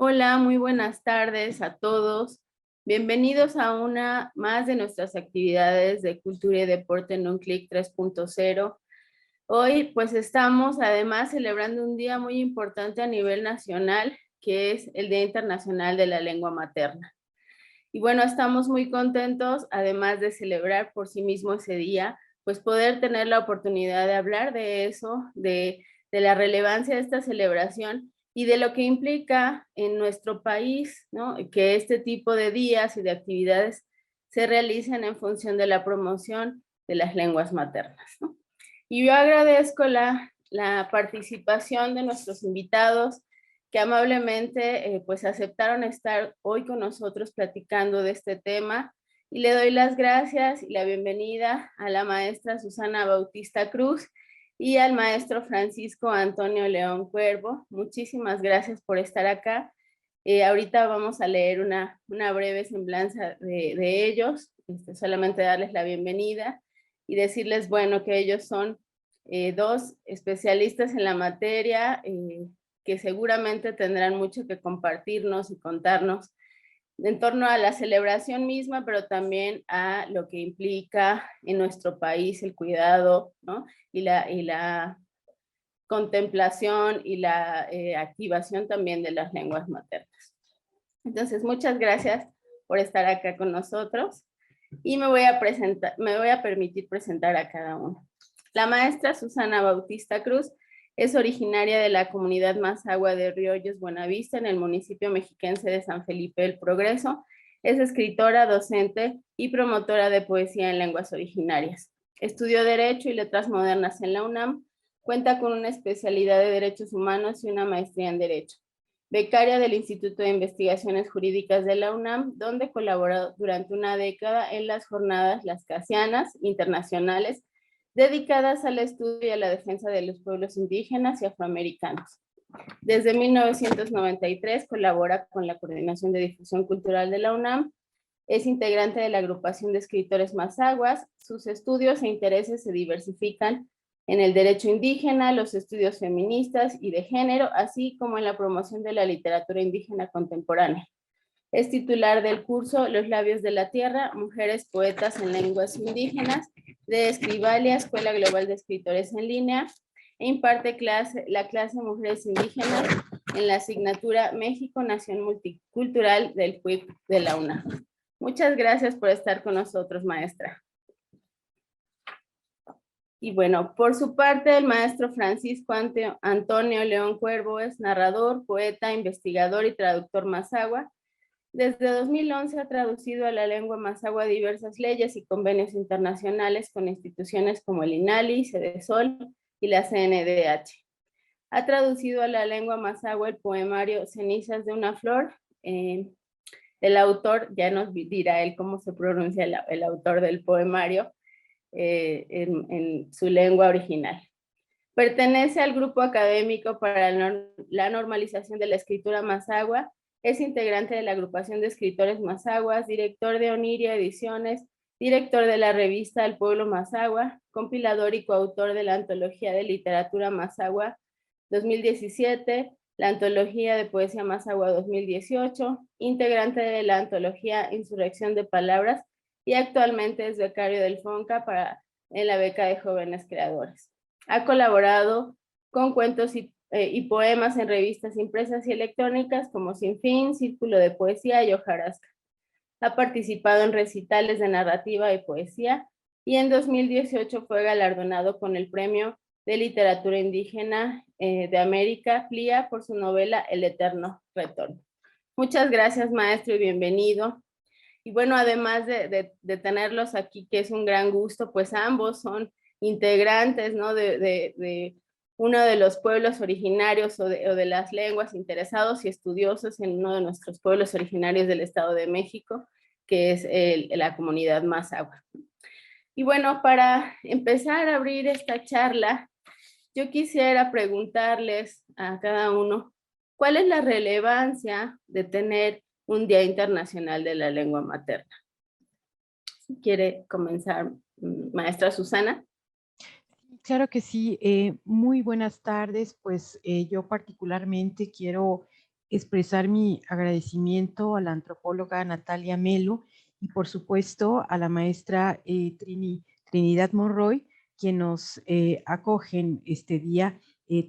Hola, muy buenas tardes a todos. Bienvenidos a una más de nuestras actividades de cultura y deporte en un clic 3.0. Hoy pues estamos además celebrando un día muy importante a nivel nacional, que es el Día Internacional de la Lengua Materna. Y bueno, estamos muy contentos, además de celebrar por sí mismo ese día, pues poder tener la oportunidad de hablar de eso, de la relevancia de esta celebración y de lo que implica en nuestro país, ¿no? Que este tipo de días y de actividades se realicen en función de la promoción de las lenguas maternas, ¿no? Y yo agradezco la participación de nuestros invitados que amablemente pues aceptaron estar hoy con nosotros platicando de este tema. Y le doy las gracias y la bienvenida a la maestra Susana Bautista Cruz y al maestro Francisco Antonio León Cuervo. Muchísimas gracias por estar acá. Ahorita vamos a leer una breve semblanza de ellos, solamente darles la bienvenida y decirles, bueno, que ellos son dos especialistas en la materia, que seguramente tendrán mucho que compartirnos y contarnos en torno a la celebración misma, pero también a lo que implica en nuestro país el cuidado, ¿no? y la contemplación y la activación también de las lenguas maternas. Entonces, muchas gracias por estar acá con nosotros y me voy a permitir presentar a cada uno. La maestra Susana Bautista Cruz es originaria de la comunidad Mazahua de Río Hoyos, Buenavista, en el municipio mexiquense de San Felipe del Progreso. Es escritora, docente y promotora de poesía en lenguas originarias. Estudió Derecho y Letras Modernas en la UNAM. Cuenta con una especialidad de Derechos Humanos y una maestría en Derecho. Becaria del Instituto de Investigaciones Jurídicas de la UNAM, donde colaboró durante una década en las jornadas lascasianas internacionales dedicadas al estudio y a la defensa de los pueblos indígenas y afroamericanos. Desde 1993 colabora con la Coordinación de Difusión Cultural de la UNAM. Es integrante de la agrupación de escritores mazahuas. Sus estudios e intereses se diversifican en el derecho indígena, los estudios feministas y de género, así como en la promoción de la literatura indígena contemporánea. Es titular del curso Los Labios de la Tierra, Mujeres Poetas en Lenguas Indígenas, de Escribalia, Escuela Global de Escritores en Línea, e imparte la clase Mujeres Indígenas en la asignatura México, Nación Multicultural del CUIP de la UNAM. Muchas gracias por estar con nosotros, maestra. Y bueno, por su parte, el maestro Francisco Antonio León Cuervo es narrador, poeta, investigador y traductor mazahua. Desde 2011 ha traducido a la lengua mazahua diversas leyes y convenios internacionales con instituciones como el INALI, Cedesol y la CNDH. Ha traducido a la lengua mazahua el poemario Cenizas de una flor. El autor, ya nos dirá él cómo se pronuncia el autor del poemario, en su lengua original. Pertenece al grupo académico para la normalización de la escritura mazahua. Es integrante de la agrupación de escritores mazahuas, director de Oniria Ediciones, director de la revista El Pueblo Mazahua, compilador y coautor de la Antología de Literatura Mazahua 2017, la Antología de Poesía Mazahua 2018, integrante de la Antología Insurrección de Palabras y actualmente es becario del FONCA en la beca de jóvenes creadores. Ha colaborado con cuentos y poemas en revistas impresas y electrónicas como Sin Fin, Círculo de Poesía y Hojarasca. Ha participado en recitales de narrativa y poesía y en 2018 fue galardonado con el Premio de Literatura Indígena de América, PLIA, por su novela El Eterno Retorno. Muchas gracias, maestro, y bienvenido. Y bueno, además de tenerlos aquí, que es un gran gusto, pues ambos son integrantes, ¿no? de uno de los pueblos originarios o de las lenguas, interesados y estudiosos en uno de nuestros pueblos originarios del Estado de México, que es la comunidad Mazahua. Y bueno, para empezar a abrir esta charla, yo quisiera preguntarles a cada uno, ¿cuál es la relevancia de tener un Día Internacional de la Lengua Materna? ¿Quiere comenzar, maestra Susana? Claro que sí, muy buenas tardes. Pues yo particularmente quiero expresar mi agradecimiento a la antropóloga Natalia Melo y por supuesto a la maestra Trinidad Monroy, quien nos acogen este día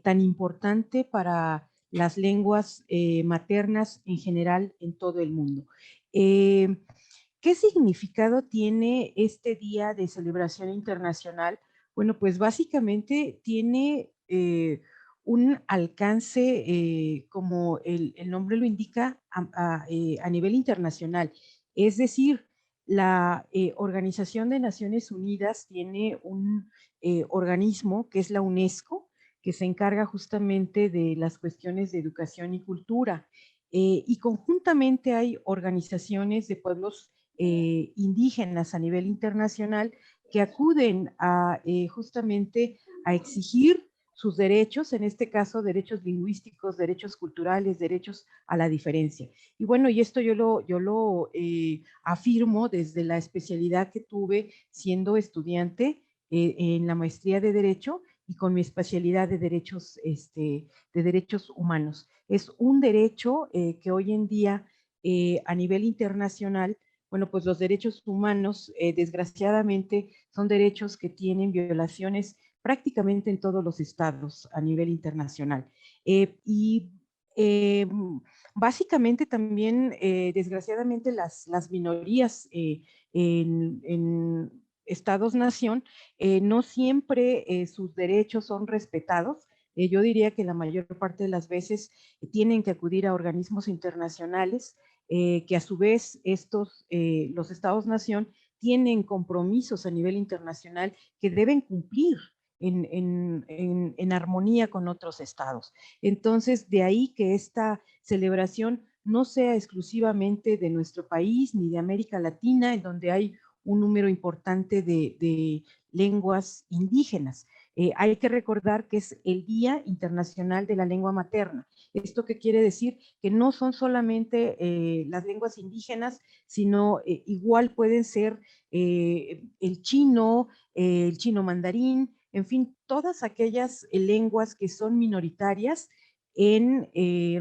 tan importante para las lenguas maternas en general en todo el mundo. ¿Qué significado tiene este día de celebración internacional? Bueno, pues básicamente tiene un alcance, como el nombre lo indica, a nivel internacional. Es decir, la Organización de Naciones Unidas tiene un organismo que es la UNESCO, que se encarga justamente de las cuestiones de educación y cultura. Y conjuntamente hay organizaciones de pueblos indígenas a nivel internacional que acuden a justamente a exigir sus derechos, en este caso derechos lingüísticos, derechos culturales, derechos a la diferencia. Y bueno, y esto yo lo afirmo desde la especialidad que tuve siendo estudiante en la maestría de Derecho y con mi especialidad de derechos humanos. Es un derecho que hoy en día a nivel internacional, bueno, pues los derechos humanos, desgraciadamente, son derechos que tienen violaciones prácticamente en todos los estados a nivel internacional. Y eh, básicamente también, desgraciadamente, las minorías en estados-nación no siempre sus derechos son respetados. Yo diría que la mayor parte de las veces tienen que acudir a organismos internacionales que a su vez los estados-nación tienen compromisos a nivel internacional que deben cumplir en armonía con otros estados. Entonces, de ahí que esta celebración no sea exclusivamente de nuestro país ni de América Latina, en donde hay un número importante de lenguas indígenas. Hay que recordar que es el Día Internacional de la Lengua Materna. ¿Esto qué quiere decir? Que no son solamente las lenguas indígenas, sino igual pueden ser el chino mandarín, en fin, todas aquellas lenguas que son minoritarias en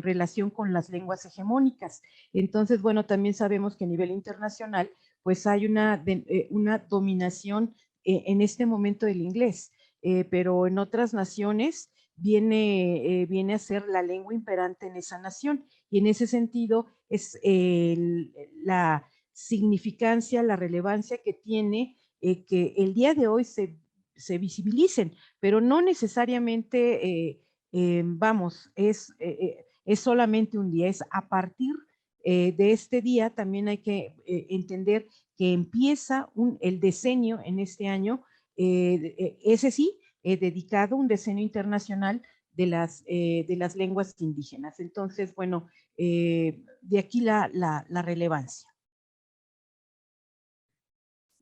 relación con las lenguas hegemónicas. Entonces, bueno, también sabemos que a nivel internacional, pues hay una dominación en este momento del inglés, pero en otras naciones viene a ser la lengua imperante en esa nación. Y en ese sentido es la significancia, la relevancia que tiene que el día de hoy se visibilicen, pero no necesariamente, vamos, es solamente un día, es a partir de este día también hay que entender que empieza el decenio en este año, ese sí, dedicado a un decenio internacional de las lenguas indígenas. Entonces, bueno, de aquí la relevancia.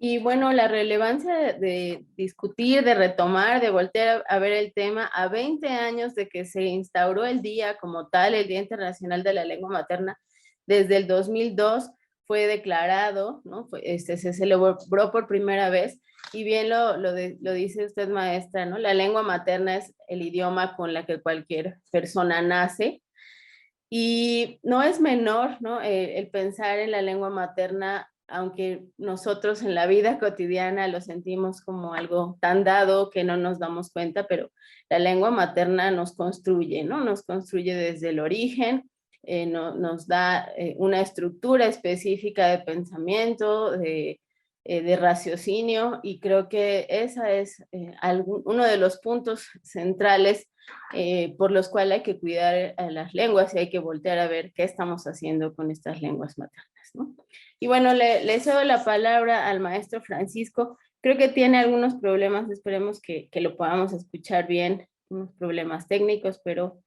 Y bueno, la relevancia de discutir, de retomar, de voltear a ver el tema a 20 años de que se instauró el día como tal, el Día Internacional de la Lengua Materna, desde el 2002 fue declarado, ¿no? Se celebró por primera vez, y bien lo dice usted, maestra, ¿no? La lengua materna es el idioma con la que cualquier persona nace, y no es menor, ¿no? El pensar en la lengua materna, aunque nosotros en la vida cotidiana lo sentimos como algo tan dado que no nos damos cuenta, pero la lengua materna nos construye, ¿no? Nos construye desde el origen, nos da una estructura específica de pensamiento, de raciocinio, y creo que esa es uno de los puntos centrales por los cuales hay que cuidar a las lenguas y hay que voltear a ver qué estamos haciendo con estas lenguas maternas, ¿no? Y bueno, le cedo la palabra al maestro Francisco. Creo que tiene algunos problemas, esperemos que lo podamos escuchar bien, unos problemas técnicos, pero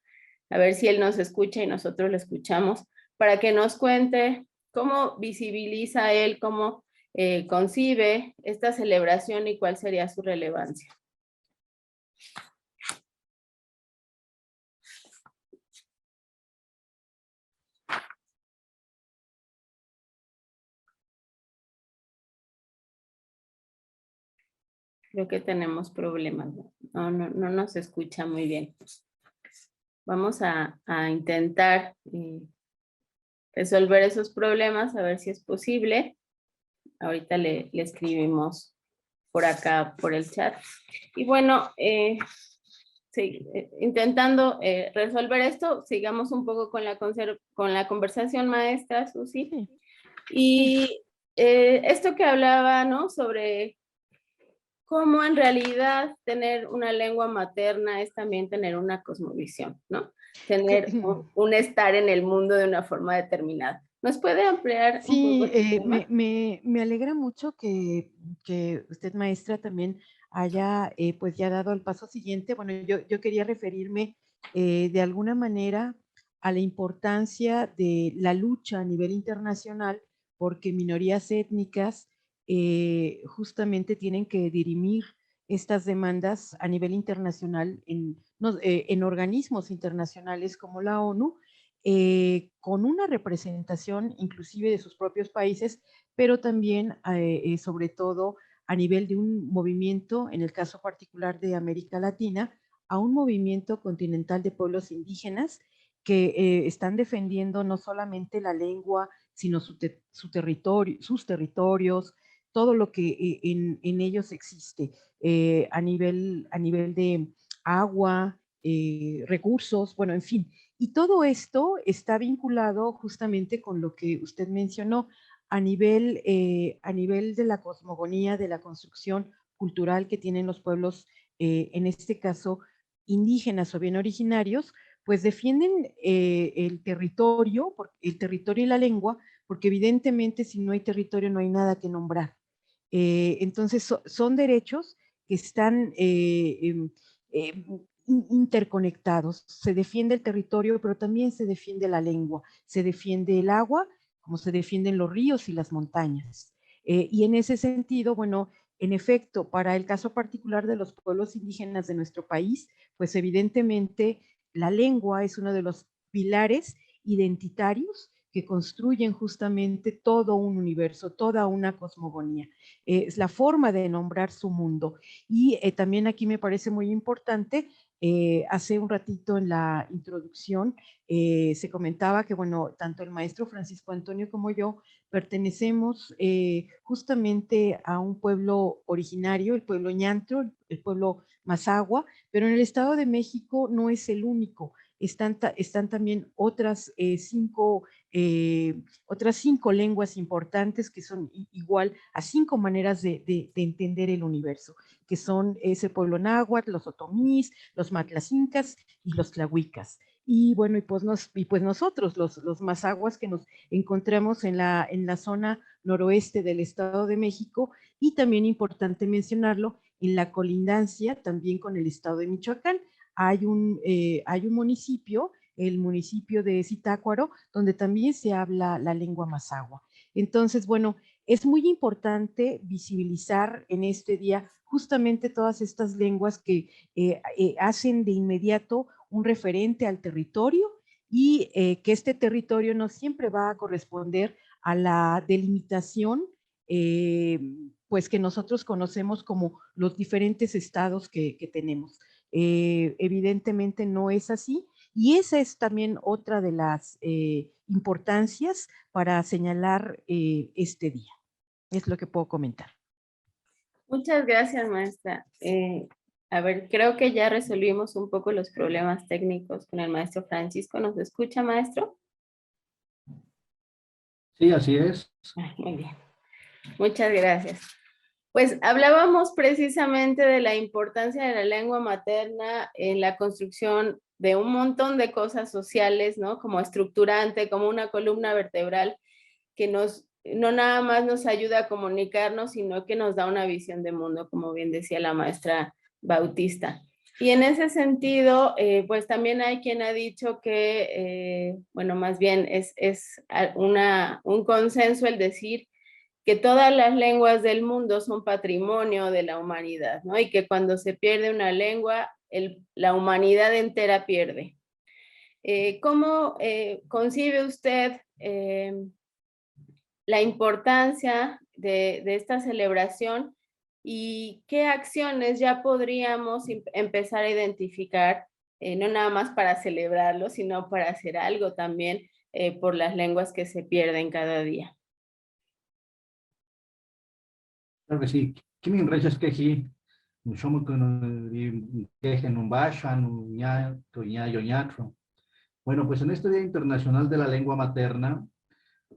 a ver si él nos escucha y nosotros lo escuchamos, para que nos cuente cómo visibiliza él, cómo concibe esta celebración y cuál sería su relevancia. Creo que tenemos problemas. No nos escucha muy bien. vamos a intentar resolver esos problemas, a ver si es posible. Ahorita le escribimos por acá, por el chat. Y bueno, sí, intentando resolver esto, sigamos un poco con la conversación, maestra Susi. Sí. Y esto que hablaba, ¿no? Sobre cómo en realidad tener una lengua materna es también tener una cosmovisión, ¿no? Tener un estar en el mundo de una forma determinada. ¿Nos puede ampliar un poco Sí, este tema? me alegra mucho que usted, maestra, también haya pues ya dado el paso siguiente. Bueno, yo quería referirme de alguna manera a la importancia de la lucha a nivel internacional porque minorías étnicas justamente tienen que dirimir estas demandas a nivel internacional en organismos internacionales como la ONU, con una representación inclusive de sus propios países, pero también sobre todo a nivel de un movimiento, en el caso particular de América Latina, a un movimiento continental de pueblos indígenas que están defendiendo no solamente la lengua, sino su territorio, sus territorios, todo lo que en ellos existe a nivel de agua, recursos, bueno, en fin. Y todo esto está vinculado justamente con lo que usted mencionó a nivel de la cosmogonía, de la construcción cultural que tienen los pueblos, en este caso indígenas o bien originarios, pues defienden el territorio y la lengua, porque evidentemente si no hay territorio no hay nada que nombrar. Entonces son derechos que están interconectados. Se defiende el territorio, pero también se defiende la lengua, se defiende el agua, como se defienden los ríos y las montañas. Y en ese sentido, bueno, en efecto, para el caso particular de los pueblos indígenas de nuestro país, pues evidentemente la lengua es uno de los pilares identitarios que construyen justamente todo un universo, toda una cosmogonía. Es la forma de nombrar su mundo. Y también aquí me parece muy importante hace un ratito en la introducción se comentaba que, bueno, tanto el maestro Francisco Antonio como yo pertenecemos justamente a un pueblo originario, el pueblo Ñantro, el pueblo Mazahua, pero en el Estado de México no es el único. Están también otras cinco lenguas importantes que son igual a cinco maneras de entender el universo, que son ese pueblo náhuatl, los otomís, los matlacincas y los tlahuicas. Y bueno, y pues nosotros, los mazahuas que nos encontramos en la zona noroeste del Estado de México, y también importante mencionarlo, en la colindancia también con el Estado de Michoacán, hay un municipio, el municipio de Zitácuaro, donde también se habla la lengua mazahua. Entonces, bueno, es muy importante visibilizar en este día justamente todas estas lenguas que hacen de inmediato un referente al territorio y que este territorio no siempre va a corresponder a la delimitación eh, pues que nosotros conocemos como los diferentes estados que tenemos. Evidentemente no es así y esa es también otra de las importancias para señalar este día. Es lo que puedo comentar. Muchas gracias, maestra. A ver, creo que ya resolvimos un poco los problemas técnicos con el maestro Francisco. ¿Nos escucha, maestro? Sí, así es. Muy bien. Muchas gracias. Pues hablábamos precisamente de la importancia de la lengua materna en la construcción de un montón de cosas sociales, ¿no? Como estructurante, como una columna vertebral que no nada más nos ayuda a comunicarnos, sino que nos da una visión de mundo, como bien decía la maestra Bautista. Y en ese sentido, pues también hay quien ha dicho que, bueno, más bien es un consenso el decir que todas las lenguas del mundo son patrimonio de la humanidad, ¿no? Y que cuando se pierde una lengua, la humanidad entera pierde. ¿Cómo concibe usted la importancia de esta celebración y qué acciones ya podríamos empezar a identificar no nada más para celebrarlo, sino para hacer algo también por las lenguas que se pierden cada día. Claro que sí. Kimin reyes que aquí, somos con quejen un bashan, un ñayo. Bueno, pues en este Día Internacional de la Lengua Materna,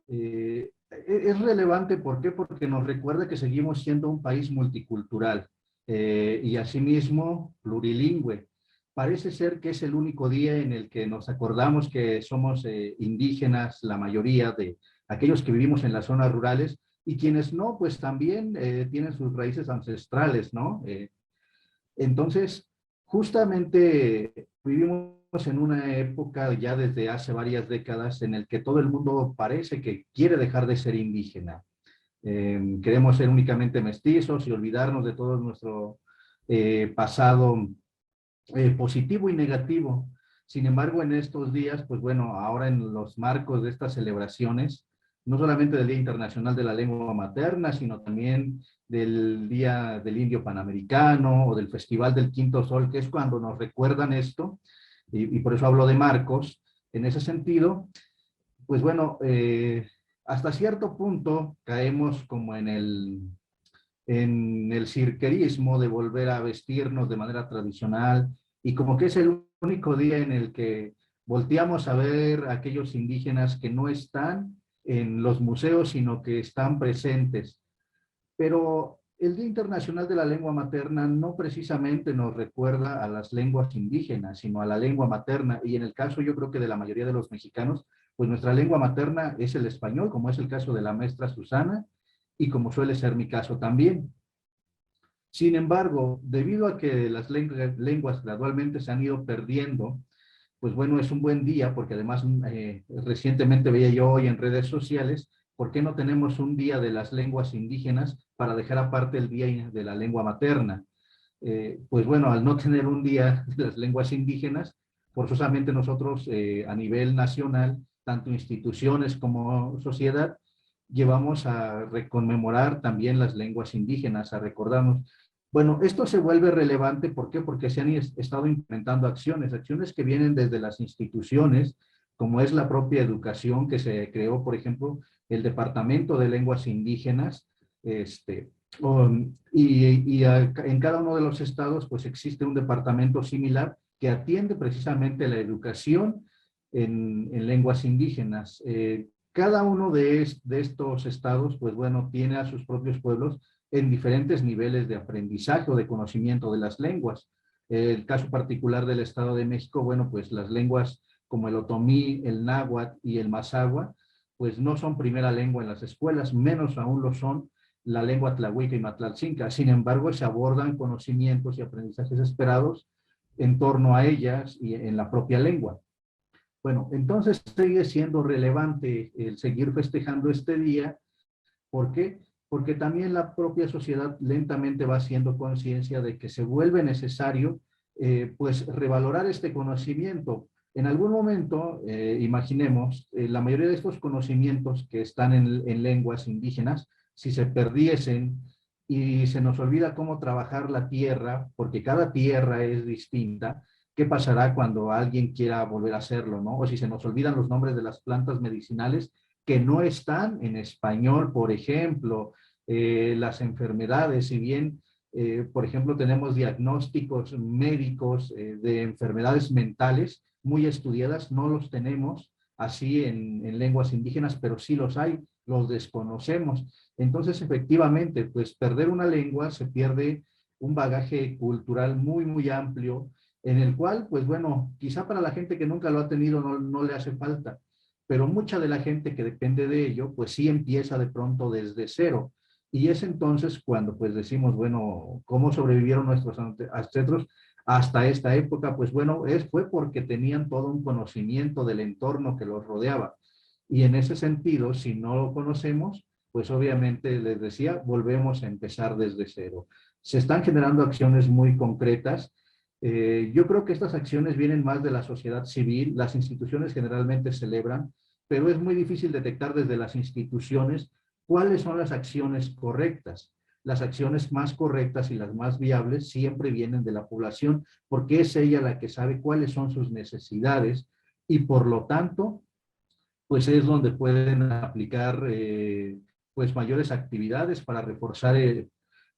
es relevante, ¿por qué? Porque nos recuerda que seguimos siendo un país multicultural y asimismo plurilingüe. Parece ser que es el único día en el que nos acordamos que somos indígenas, la mayoría de aquellos que vivimos en las zonas rurales, y quienes no, pues también tienen sus raíces ancestrales, ¿no? Entonces, justamente vivimos en una época ya desde hace varias décadas en el que todo el mundo parece que quiere dejar de ser indígena. Queremos ser únicamente mestizos y olvidarnos de todo nuestro pasado positivo y negativo. Sin embargo, en estos días, pues bueno, ahora en los marcos de estas celebraciones, no solamente del Día Internacional de la Lengua Materna, sino también del Día del Indio Panamericano o del Festival del Quinto Sol, que es cuando nos recuerdan esto, y por eso hablo de marcos, en ese sentido, pues bueno, hasta cierto punto caemos como en el cirquerismo de volver a vestirnos de manera tradicional y como que es el único día en el que volteamos a ver a aquellos indígenas que no están en los museos, sino que están presentes. Pero el Día Internacional de la Lengua Materna no precisamente nos recuerda a las lenguas indígenas, sino a la lengua materna. Y en el caso, yo creo que de la mayoría de los mexicanos, pues nuestra lengua materna es el español, como es el caso de la maestra Susana, y como suele ser mi caso también. Sin embargo, debido a que las lenguas gradualmente se han ido perdiendo, pues bueno, es un buen día, porque además recientemente veía yo hoy en redes sociales, ¿por qué no tenemos un día de las lenguas indígenas para dejar aparte el día de la lengua materna? Pues bueno, al no tener un día de las lenguas indígenas, forzosamente nosotros a nivel nacional, tanto instituciones como sociedad, llevamos a reconmemorar también las lenguas indígenas, a recordarnos. Bueno, esto se vuelve relevante, ¿por qué? Porque se han estado implementando acciones que vienen desde las instituciones, como es la propia educación, que se creó, por ejemplo, el Departamento de Lenguas Indígenas, en cada uno de los estados, pues existe un departamento similar que atiende precisamente la educación en lenguas indígenas. Cada uno de estos estados, pues bueno, tiene a sus propios pueblos en diferentes niveles de aprendizaje o de conocimiento de las lenguas. El caso particular del Estado de México, bueno, pues las lenguas como el otomí, el náhuatl y el mazahua, pues no son primera lengua en las escuelas, menos aún lo son la lengua tlahuica y matlaltzinca. Sin embargo, se abordan conocimientos y aprendizajes esperados en torno a ellas y en la propia lengua. Bueno, entonces sigue siendo relevante el seguir festejando este día. ¿Por qué? Porque también la propia sociedad lentamente va haciendo conciencia de que se vuelve necesario pues revalorar este conocimiento. En algún momento, imaginemos, la mayoría de estos conocimientos que están en lenguas indígenas, si se perdiesen y se nos olvida cómo trabajar la tierra, porque cada tierra es distinta, ¿qué pasará cuando alguien quiera volver a hacerlo, no? O si se nos olvidan los nombres de las plantas medicinales que no están en español, por ejemplo, las enfermedades, si bien, por ejemplo, tenemos diagnósticos médicos de enfermedades mentales muy estudiadas, no los tenemos así en lenguas indígenas, pero sí los hay, los desconocemos. Entonces, efectivamente, pues perder una lengua se pierde un bagaje cultural muy, muy amplio, en el cual, pues bueno, quizá para la gente que nunca lo ha tenido no le hace falta, pero mucha de la gente que depende de ello, pues sí empieza de pronto desde cero. Y es entonces cuando pues decimos, bueno, ¿cómo sobrevivieron nuestros ancestros hasta esta época? Pues bueno, fue porque tenían todo un conocimiento del entorno que los rodeaba. Y en ese sentido, si no lo conocemos, pues obviamente les decía, volvemos a empezar desde cero. Se están generando acciones muy concretas. Yo creo que estas acciones vienen más de la sociedad civil, las instituciones generalmente celebran, pero es muy difícil detectar desde las instituciones cuáles son las acciones correctas. las acciones más correctas y las más viables siempre vienen de la población, porque es ella la que sabe cuáles son sus necesidades y por lo tanto, pues es donde pueden aplicar pues mayores actividades para reforzar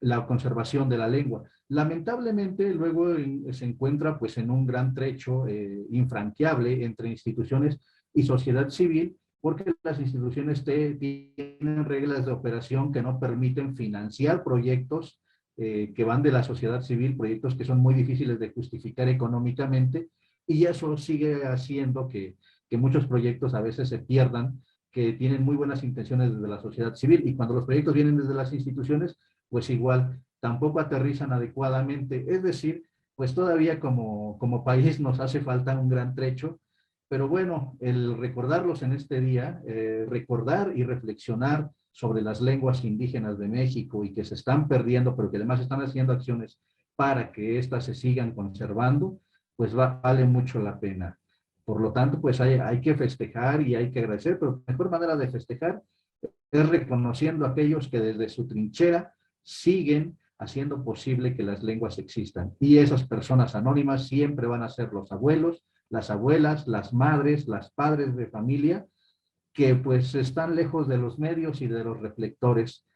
la conservación de la lengua. Lamentablemente, luego se encuentra pues en un gran trecho infranqueable entre instituciones y sociedad civil, porque las instituciones tienen reglas de operación que no permiten financiar proyectos que van de la sociedad civil, proyectos que son muy difíciles de justificar económicamente, y eso sigue haciendo que muchos proyectos a veces se pierdan, que tienen muy buenas intenciones desde la sociedad civil, y cuando los proyectos vienen desde las instituciones, pues igual tampoco aterrizan adecuadamente. Es decir, pues todavía como país nos hace falta un gran trecho, pero bueno, el recordarlos en este día, recordar y reflexionar sobre las lenguas indígenas de México y que se están perdiendo, pero que además están haciendo acciones para que éstas se sigan conservando, pues vale mucho la pena. Por lo tanto, pues hay que festejar y hay que agradecer, pero la mejor manera de festejar es reconociendo a aquellos que desde su trinchera siguen haciendo posible que las lenguas existan. Y esas personas anónimas siempre van a ser los abuelos, las abuelas, las madres, las padres de familia, que pues están lejos de los medios y de los reflectores.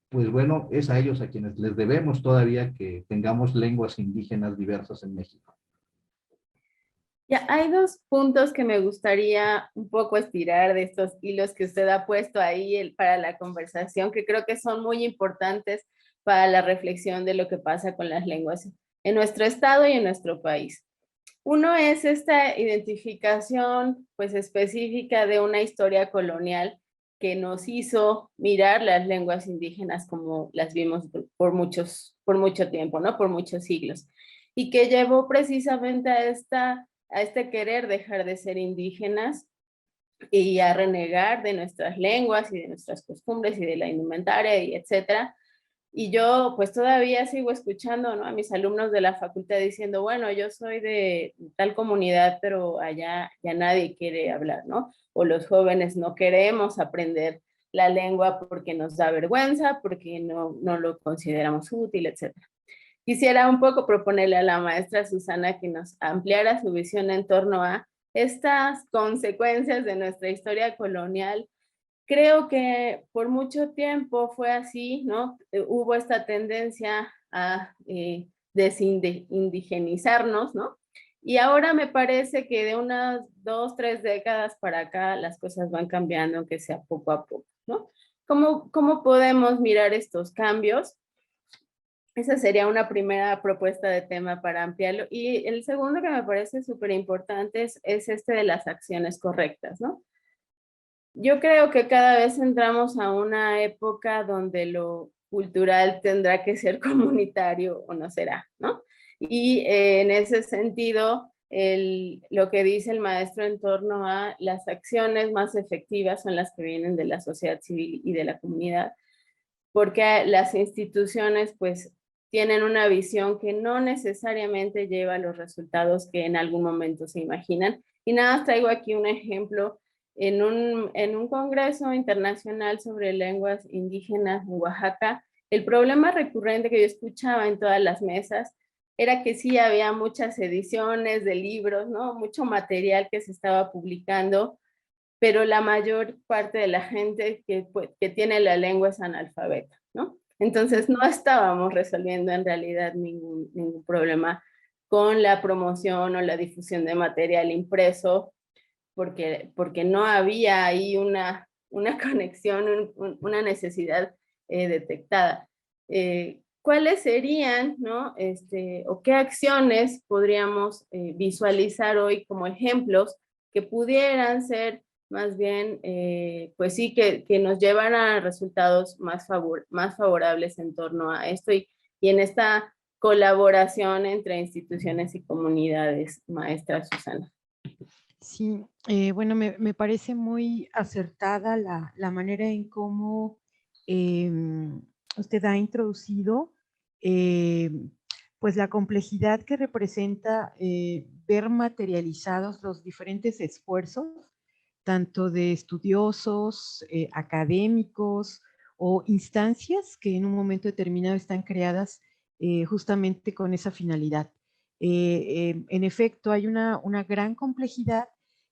Pues bueno, es a ellos a quienes les debemos todavía que tengamos lenguas indígenas diversas en México. Ya, hay dos puntos que me gustaría un poco estirar de estos hilos que usted ha puesto ahí para la conversación, que creo que son muy importantes para la reflexión de lo que pasa con las lenguas en nuestro estado y en nuestro país. Uno es esta identificación pues específica de una historia colonial que nos hizo mirar las lenguas indígenas como las vimos por mucho tiempo, ¿no? Por muchos siglos. Y que llevó precisamente a este querer dejar de ser indígenas y a renegar de nuestras lenguas y de nuestras costumbres y de la indumentaria y etcétera. Y yo pues todavía sigo escuchando, ¿no?, a mis alumnos de la facultad diciendo, bueno, yo soy de tal comunidad, pero allá ya nadie quiere hablar, ¿no? O los jóvenes no queremos aprender la lengua porque nos da vergüenza, porque no lo consideramos útil, etcétera. Quisiera un poco proponerle a la maestra Susana que nos ampliara su visión en torno a estas consecuencias de nuestra historia colonial. Creo que por mucho tiempo fue así, ¿no? Hubo esta tendencia a desindigenizarnos, ¿no? Y ahora me parece que de unas 2, 3 décadas para acá las cosas van cambiando, aunque sea poco a poco, ¿no? ¿Cómo podemos mirar estos cambios? Esa sería una primera propuesta de tema para ampliarlo. Y el segundo que me parece súper importante es este de las acciones correctas, ¿no? Yo creo que cada vez entramos a una época donde lo cultural tendrá que ser comunitario o no será, ¿no? Y en ese sentido, lo que dice el maestro en torno a las acciones más efectivas son las que vienen de la sociedad civil y de la comunidad, porque las instituciones pues tienen una visión que no necesariamente lleva a los resultados que en algún momento se imaginan. Y nada, traigo aquí un ejemplo. En un congreso internacional sobre lenguas indígenas en Oaxaca, el problema recurrente que yo escuchaba en todas las mesas era que sí había muchas ediciones de libros, ¿no? Mucho material que se estaba publicando, pero la mayor parte de la gente que tiene la lengua es analfabeta, ¿no? Entonces no estábamos resolviendo en realidad ningún problema con la promoción o la difusión de material impreso, porque no había ahí una conexión, una necesidad detectada. ¿Cuáles serían, ¿no? O qué acciones podríamos visualizar hoy como ejemplos que pudieran ser más bien, pues sí, que nos llevan a resultados más favorables en torno a esto y en esta colaboración entre instituciones y comunidades, maestra Susana? Sí, bueno, me parece muy acertada la manera en cómo usted ha introducido pues la complejidad que representa ver materializados los diferentes esfuerzos, tanto de estudiosos, académicos o instancias que en un momento determinado están creadas justamente con esa finalidad. En efecto, hay una gran complejidad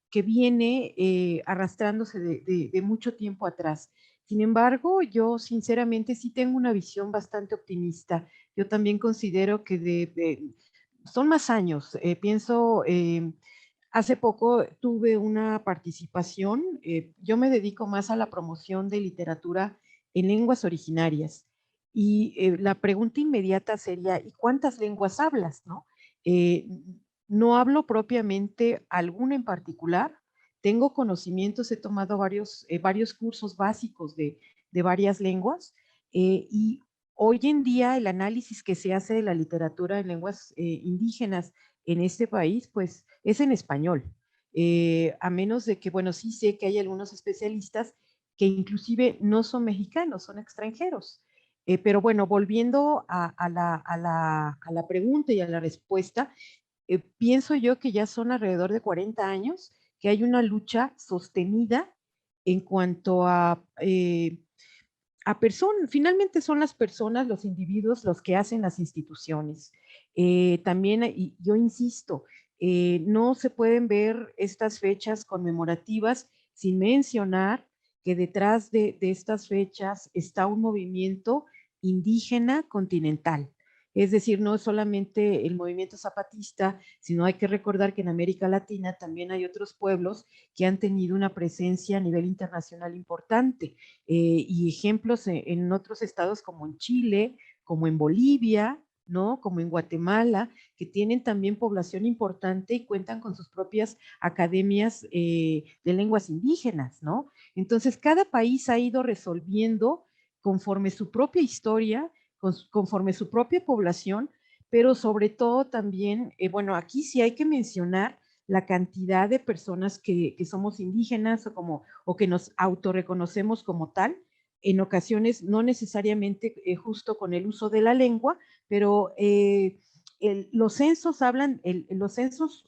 que viene arrastrándose de mucho tiempo atrás. Sin embargo, yo sinceramente sí tengo una visión bastante optimista. Yo también considero que son más años. Pienso, hace poco tuve una participación, yo me dedico más a la promoción de literatura en lenguas originarias. Y la pregunta inmediata sería, ¿y cuántas lenguas hablas, no? Eh, no hablo propiamente alguna en particular, tengo conocimientos, he tomado varios cursos básicos de varias lenguas y hoy en día el análisis que se hace de la literatura en lenguas indígenas en este país, pues es en español. A menos de que, bueno, sí sé que hay algunos especialistas que inclusive no son mexicanos, son extranjeros. Pero bueno, volviendo a la pregunta y a la respuesta, pienso yo que ya son alrededor de 40 años que hay una lucha sostenida en cuanto a personas, finalmente son las personas, los individuos, los que hacen las instituciones. También, y yo insisto, no se pueden ver estas fechas conmemorativas sin mencionar que detrás de estas fechas está un movimiento indígena continental. Es decir, no es solamente el movimiento zapatista, sino hay que recordar que en América Latina también hay otros pueblos que han tenido una presencia a nivel internacional importante. Y ejemplos en otros estados como en Chile, como en Bolivia, ¿no? Como en Guatemala, que tienen también población importante y cuentan con sus propias academias de lenguas indígenas, ¿no? Entonces, cada país ha ido resolviendo conforme su propia historia, conforme su propia población, pero sobre todo también, bueno, aquí sí hay que mencionar la cantidad de personas que somos indígenas o que nos autorreconocemos como tal, en ocasiones no necesariamente justo con el uso de la lengua, pero los censos hablan,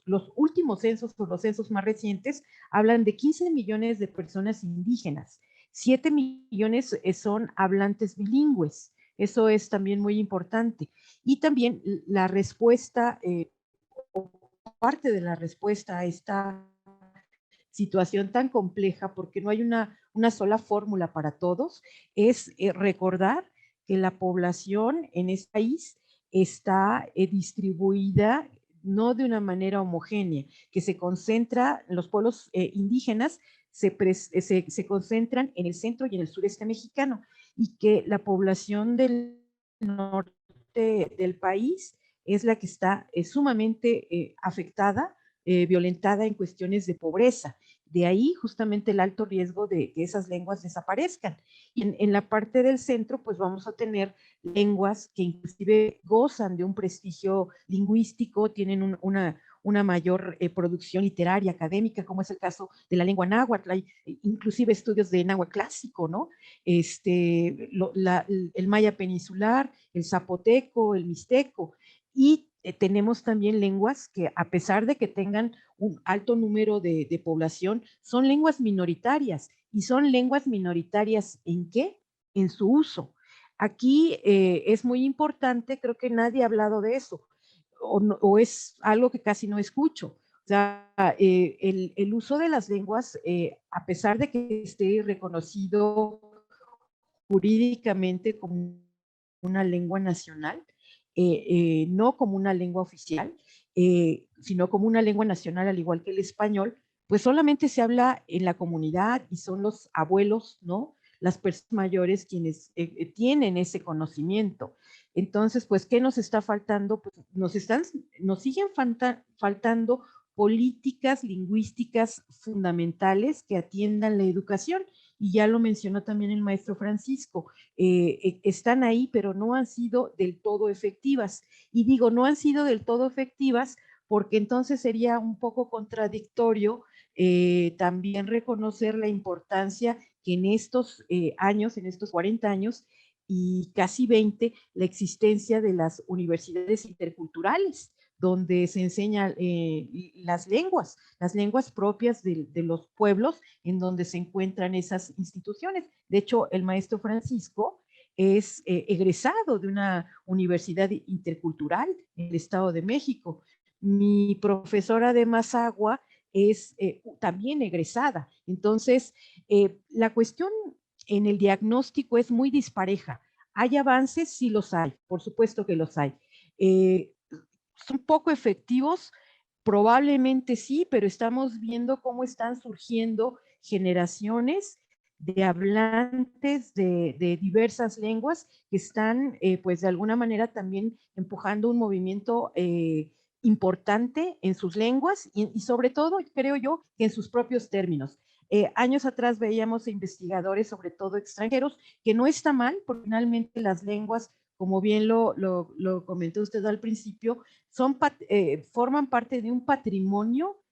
los últimos censos o los censos más recientes hablan de 15 millones de personas indígenas, 7 millones son hablantes bilingües, eso es también muy importante. Y también la respuesta, o parte de la respuesta a esta situación tan compleja, porque no hay una sola fórmula para todos, es recordar que la población en este país está distribuida no de una manera homogénea, que se concentra, los pueblos indígenas se concentran en el centro y en el sureste mexicano, y que la población del norte del país es la que está sumamente afectada, violentada en cuestiones de pobreza. De ahí justamente el alto riesgo de que esas lenguas desaparezcan. Y en la parte del centro, pues vamos a tener lenguas que inclusive gozan de un prestigio lingüístico, tienen una mayor producción literaria, académica, como es el caso de la lengua náhuatl. Hay inclusive estudios de náhuatl clásico, ¿no? El maya peninsular, el zapoteco, el mixteco. Y tenemos también lenguas que, a pesar de que tengan un alto número de población, son lenguas minoritarias. ¿Y son lenguas minoritarias en qué? En su uso. Aquí es muy importante, creo que nadie ha hablado de eso, o es algo que casi no escucho. O sea, el uso de las lenguas, a pesar de que esté reconocido jurídicamente como una lengua nacional, no como una lengua oficial, sino como una lengua nacional, al igual que el español, pues solamente se habla en la comunidad y son los abuelos, ¿no? Las personas mayores quienes tienen ese conocimiento. Entonces, pues, ¿qué nos está faltando? Pues nos siguen faltando políticas lingüísticas fundamentales que atiendan la educación. Y ya lo mencionó también el maestro Francisco, están ahí, pero no han sido del todo efectivas. Y digo, no han sido del todo efectivas porque entonces sería un poco contradictorio también reconocer la importancia que en estos años, en estos 40 años y casi 20, la existencia de las universidades interculturales, donde se enseñan las lenguas propias de los pueblos en donde se encuentran esas instituciones. De hecho, el maestro Francisco es egresado de una universidad intercultural en el Estado de México. Mi profesora de Mazahua es también egresada. Entonces, la cuestión en el diagnóstico es muy dispareja. ¿Hay avances? Sí los hay, por supuesto que los hay. ¿Son poco efectivos? Probablemente sí, pero estamos viendo cómo están surgiendo generaciones de hablantes de diversas lenguas que están, pues de alguna manera también empujando un movimiento importante en sus lenguas y sobre todo, creo yo, que en sus propios términos. Años atrás veíamos investigadores, sobre todo extranjeros, que no está mal, porque finalmente las lenguas, como bien lo comentó usted al principio, forman parte de un patrimonio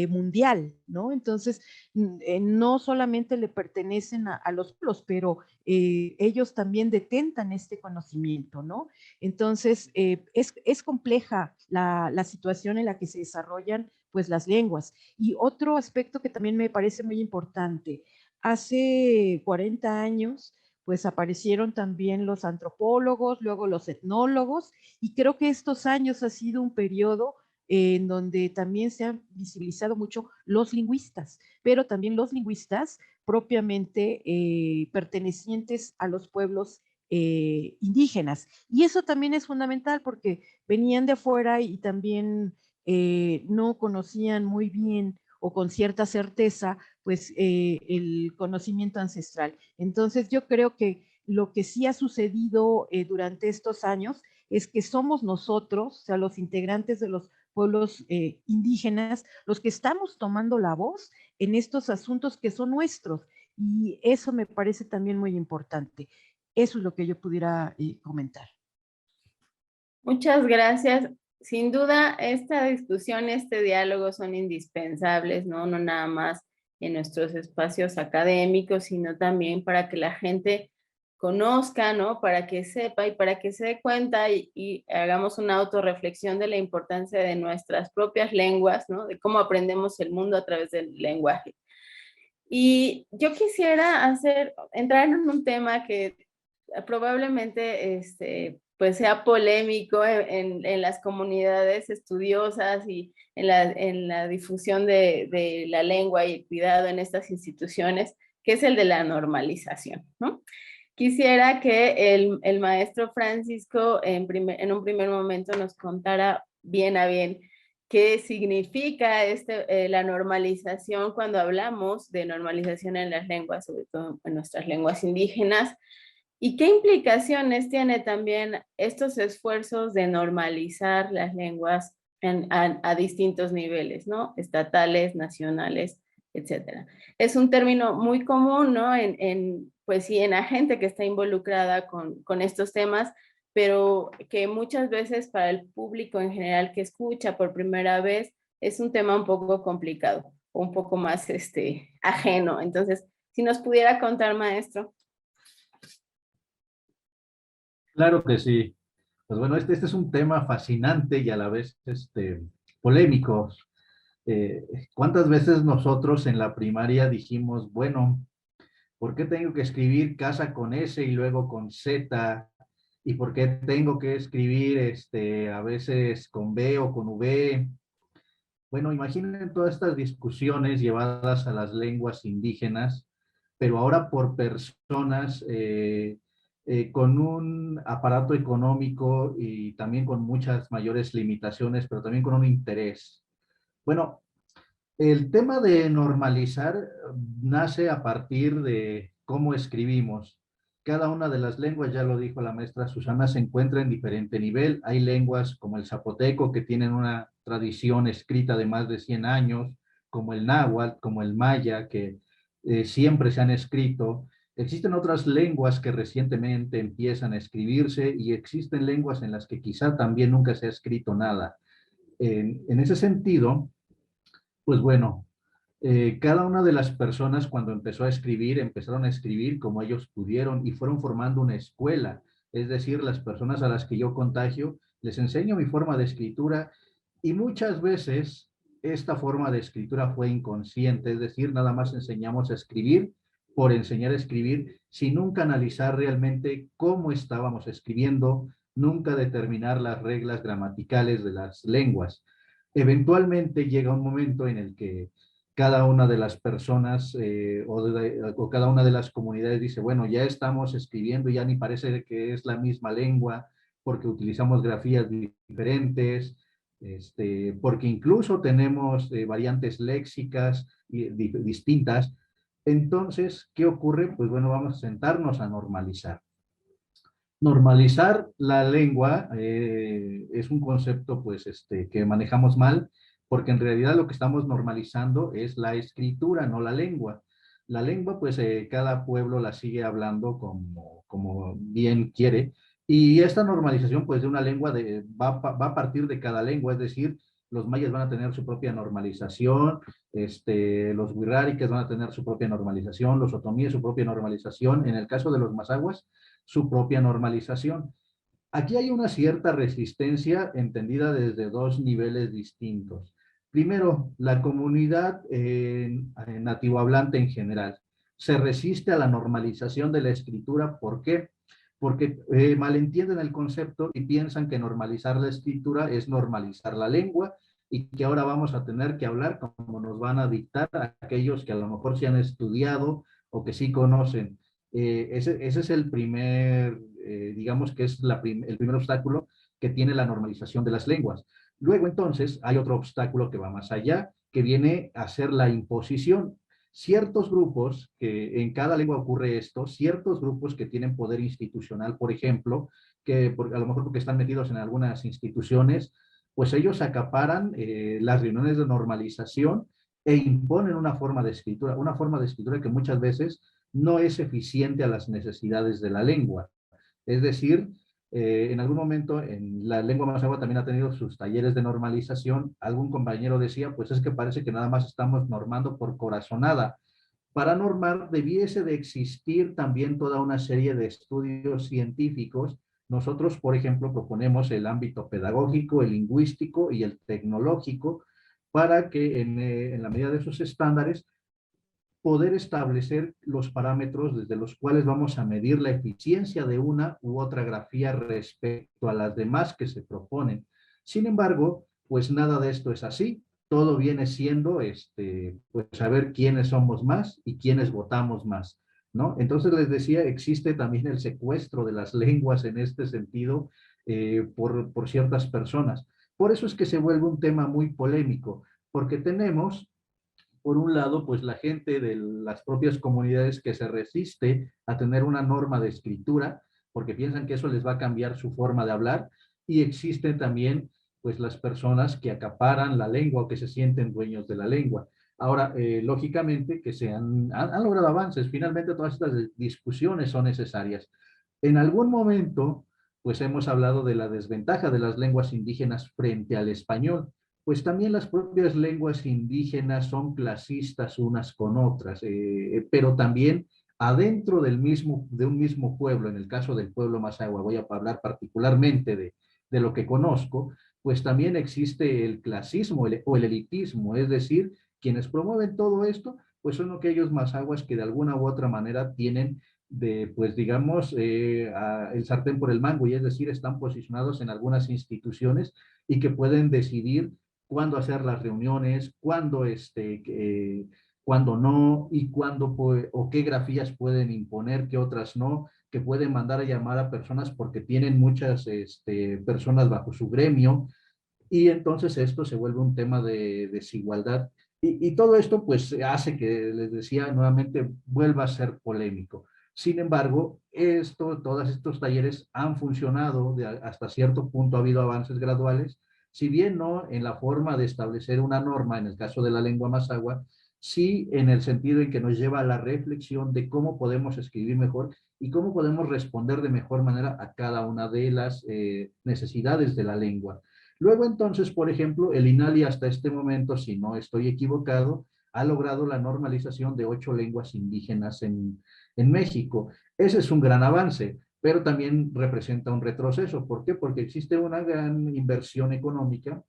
mundial, ¿no? Entonces, no solamente le pertenecen a los pueblos, pero ellos también detentan este conocimiento, ¿no? Entonces, es compleja la situación en la que se desarrollan pues las lenguas. Y otro aspecto que también me parece muy importante, hace 40 años, pues aparecieron también los antropólogos, luego los etnólogos, y creo que estos años ha sido un periodo en donde también se han visibilizado mucho los lingüistas, pero también los lingüistas propiamente pertenecientes a los pueblos indígenas. Y eso también es fundamental porque venían de afuera y también no conocían muy bien o con cierta certeza pues el conocimiento ancestral. Entonces yo creo que lo que sí ha sucedido durante estos años es que somos nosotros, o sea, los integrantes de los pueblos indígenas, los que estamos tomando la voz en estos asuntos que son nuestros. Y eso me parece también muy importante. Eso es lo que yo pudiera comentar. Muchas gracias. Sin duda, esta discusión, este diálogo son indispensables, ¿no? No nada más en nuestros espacios académicos, sino también para que la gente conozca, ¿no? Para que sepa y para que se dé cuenta y hagamos una autorreflexión de la importancia de nuestras propias lenguas, ¿no? De cómo aprendemos el mundo a través del lenguaje. Y yo quisiera entrar en un tema que probablemente pues sea polémico en las comunidades estudiosas y en la difusión de la lengua y el cuidado en estas instituciones, que es el de la normalización, ¿no? Quisiera que el maestro Francisco en un primer momento nos contara bien a bien qué significa la normalización cuando hablamos de normalización en las lenguas, sobre todo en nuestras lenguas indígenas, y qué implicaciones tiene también estos esfuerzos de normalizar las lenguas a distintos niveles, ¿no? Estatales, nacionales, etcétera. Es un término muy común, ¿no? Pues sí, en la gente que está involucrada con estos temas, pero que muchas veces para el público en general que escucha por primera vez es un tema un poco complicado, un poco más ajeno. Entonces, si nos pudiera contar, maestro. Claro que sí. Pues bueno, este es un tema fascinante y a la vez polémico. ¿Cuántas veces nosotros en la primaria dijimos, bueno, ¿por qué tengo que escribir casa con S y luego con Z? ¿Y por qué tengo que escribir a veces con B o con V? Bueno, imaginen todas estas discusiones llevadas a las lenguas indígenas, pero ahora por personas con un aparato económico y también con muchas mayores limitaciones, pero también con un interés. Bueno, el tema de normalizar nace a partir de cómo escribimos. Cada una de las lenguas, ya lo dijo la maestra Susana, se encuentra en diferente nivel. Hay lenguas como el zapoteco que tienen una tradición escrita de más de 100 años, como el náhuatl, como el maya, que siempre se han escrito. Existen otras lenguas que recientemente empiezan a escribirse y existen lenguas en las que quizá también nunca se ha escrito nada. En ese sentido, pues bueno, cada una de las personas cuando empezó a escribir, empezaron a escribir como ellos pudieron y fueron formando una escuela. Es decir, las personas a las que yo contagio, les enseño mi forma de escritura Y muchas veces esta forma de escritura fue inconsciente, es decir, nada más enseñamos a escribir por enseñar a escribir, sin nunca analizar realmente cómo estábamos escribiendo, nunca determinar las reglas gramaticales de las lenguas. Eventualmente llega un momento en el que cada una de las personas o cada una de las comunidades dice, bueno, ya estamos escribiendo, ya ni parece que es la misma lengua, porque utilizamos grafías diferentes, porque incluso tenemos variantes léxicas distintas. Entonces, ¿qué ocurre? Pues bueno, vamos a sentarnos a normalizar. Normalizar la lengua es un concepto pues, que manejamos mal, porque en realidad lo que estamos normalizando es la escritura, no la lengua. La lengua, pues cada pueblo la sigue hablando como bien quiere, y esta normalización pues de una lengua va a partir de cada lengua, es decir, los mayas van a tener su propia normalización, los wixárikas van a tener su propia normalización, los otomíes su propia normalización, en el caso de los mazahuas, su propia normalización. Aquí hay una cierta resistencia entendida desde dos niveles distintos. Primero, la comunidad nativo hablante en general se resiste a la normalización de la escritura. ¿Por qué? Porque malentienden el concepto y piensan que normalizar la escritura es normalizar la lengua y que ahora vamos a tener que hablar como nos van a dictar a aquellos que a lo mejor sí han estudiado o que sí conocen. Ese es el primer, digamos que es el primer obstáculo que tiene la normalización de las lenguas. Luego entonces hay otro obstáculo que va más allá, que viene a ser la imposición. Ciertos grupos, que en cada lengua ocurre esto, ciertos grupos que tienen poder institucional, por ejemplo, a lo mejor porque están metidos en algunas instituciones, pues ellos acaparan las reuniones de normalización e imponen una forma de escritura que muchas veces no es eficiente a las necesidades de la lengua. Es decir, en algún momento en la lengua mazahua también ha tenido sus talleres de normalización. Algún compañero decía, pues es que parece que nada más estamos normando por corazonada. Para normar debiese de existir también toda una serie de estudios científicos. Nosotros, por ejemplo, proponemos el ámbito pedagógico, el lingüístico y el tecnológico para que en la medida de esos estándares poder establecer los parámetros desde los cuales vamos a medir la eficiencia de una u otra grafía respecto a las demás que se proponen. Sin embargo, pues nada de esto es así. Todo viene siendo, pues saber quiénes somos más y quiénes votamos más, ¿no? Entonces les decía, existe también el secuestro de las lenguas en este sentido por ciertas personas. Por eso es que se vuelve un tema muy polémico, porque tenemos por un lado, pues la gente de las propias comunidades que se resiste a tener una norma de escritura, porque piensan que eso les va a cambiar su forma de hablar, y existen también, pues, las personas que acaparan la lengua o que se sienten dueños de la lengua. Ahora, lógicamente, que han logrado avances, finalmente todas estas discusiones son necesarias. En algún momento, pues hemos hablado de la desventaja de las lenguas indígenas frente al español, pues también las propias lenguas indígenas son clasistas unas con otras, pero también adentro de un mismo pueblo, en el caso del pueblo mazahua, voy a hablar particularmente de lo que conozco, pues también existe el clasismo o el elitismo, es decir, quienes promueven todo esto, pues son aquellos mazahuas que de alguna u otra manera tienen pues digamos, el sartén por el mango, y es decir, están posicionados en algunas instituciones y que pueden decidir cuándo hacer las reuniones, cuándo no, y cuándo o qué grafías pueden imponer, qué otras no, que pueden mandar a llamar a personas porque tienen muchas personas bajo su gremio, y entonces esto se vuelve un tema de desigualdad. Y todo esto pues hace que, les decía nuevamente, vuelva a ser polémico. Sin embargo, todos estos talleres han funcionado, hasta cierto punto ha habido avances graduales, si bien no en la forma de establecer una norma, en el caso de la lengua mazahua, sí en el sentido en que nos lleva a la reflexión de cómo podemos escribir mejor y cómo podemos responder de mejor manera a cada una de las necesidades de la lengua. Luego entonces, por ejemplo, el INALI hasta este momento, si no estoy equivocado, ha logrado la normalización de 8 lenguas indígenas en México. Ese es un gran avance, pero también representa un retroceso. ¿Por qué? Porque existe una gran inversión económica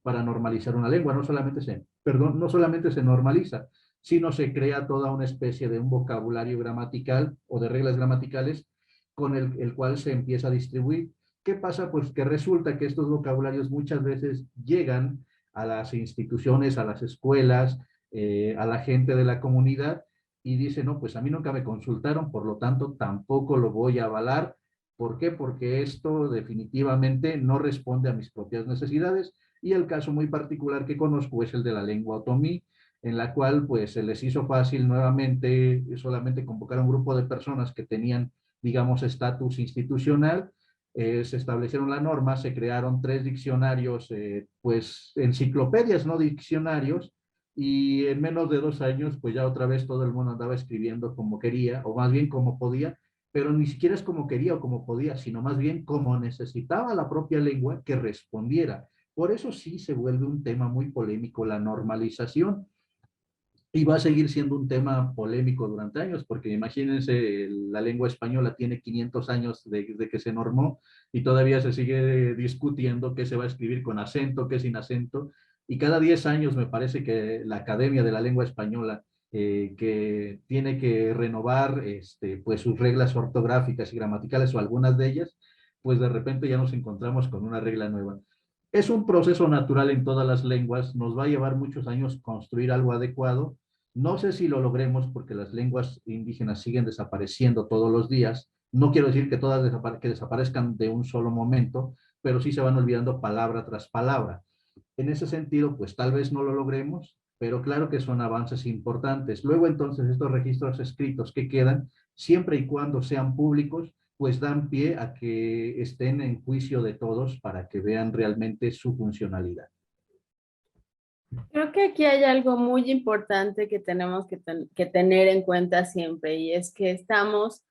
para normalizar una lengua. No solamente se normaliza, sino se crea toda una especie de un vocabulario gramatical o de reglas gramaticales con el cual se empieza a distribuir. ¿Qué pasa? Pues que resulta que estos vocabularios muchas veces llegan a las instituciones, a las escuelas, a la gente de la comunidad y dicen, no, pues a mí nunca me consultaron, por lo tanto tampoco lo voy a avalar. ¿Por qué? Porque esto definitivamente no responde a mis propias necesidades y el caso muy particular que conozco es el de la lengua otomí, en la cual pues se les hizo fácil nuevamente solamente convocar a un grupo de personas que tenían, digamos, estatus institucional. Se establecieron la norma, se crearon 3 diccionarios, pues enciclopedias, no diccionarios, y en menos de 2 años, pues ya otra vez todo el mundo andaba escribiendo como quería, o más bien como podía, pero ni siquiera es como quería o como podía, sino más bien como necesitaba la propia lengua que respondiera. Por eso sí se vuelve un tema muy polémico la normalización, y va a seguir siendo un tema polémico durante años, porque imagínense, la lengua española tiene 500 años desde que se normó y todavía se sigue discutiendo qué se va a escribir con acento, qué sin acento, y cada 10 años me parece que la Academia de la Lengua Española, que tiene que renovar pues sus reglas ortográficas y gramaticales o algunas de ellas, pues de repente ya nos encontramos con una regla nueva. Es un proceso natural en todas las lenguas, nos va a llevar muchos años construir algo adecuado. No sé si lo logremos porque las lenguas indígenas siguen desapareciendo todos los días. No quiero decir que todas desaparezcan de un solo momento, pero sí se van olvidando palabra tras palabra. En ese sentido, pues tal vez no lo logremos, pero claro que son avances importantes. Luego entonces estos registros escritos que quedan, siempre y cuando sean públicos, pues dan pie a que estén en juicio de todos para que vean realmente su funcionalidad. Creo que aquí hay algo muy importante que tenemos que tener en cuenta siempre, y es que estamos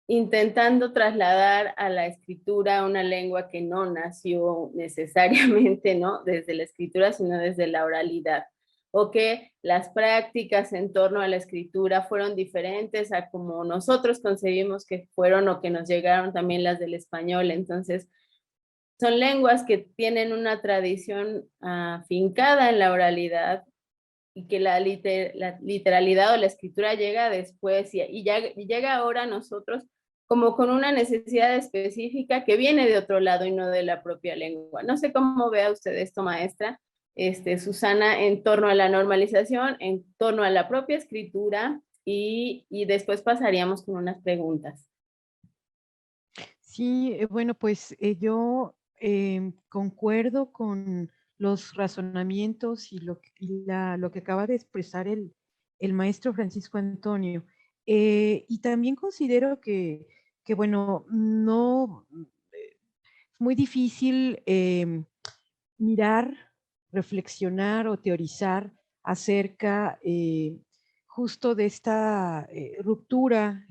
intentando trasladar a la escritura una lengua que no nació necesariamente, ¿no?, desde la escritura, sino desde la oralidad, o que las prácticas en torno a la escritura fueron diferentes a como nosotros concebimos que fueron o que nos llegaron también las del español. Entonces, son lenguas que tienen una tradición afincada en la oralidad y que la literalidad o la escritura llega después y llega ahora a nosotros como con una necesidad específica que viene de otro lado y no de la propia lengua. No sé cómo vea usted esto, maestra, Susana, en torno a la normalización, en torno a la propia escritura, y después pasaríamos con unas preguntas. Sí, bueno, pues yo concuerdo con los razonamientos y lo que acaba de expresar el maestro Francisco Antonio. Y también considero que bueno, no, es muy difícil mirar, reflexionar o teorizar acerca justo de esta ruptura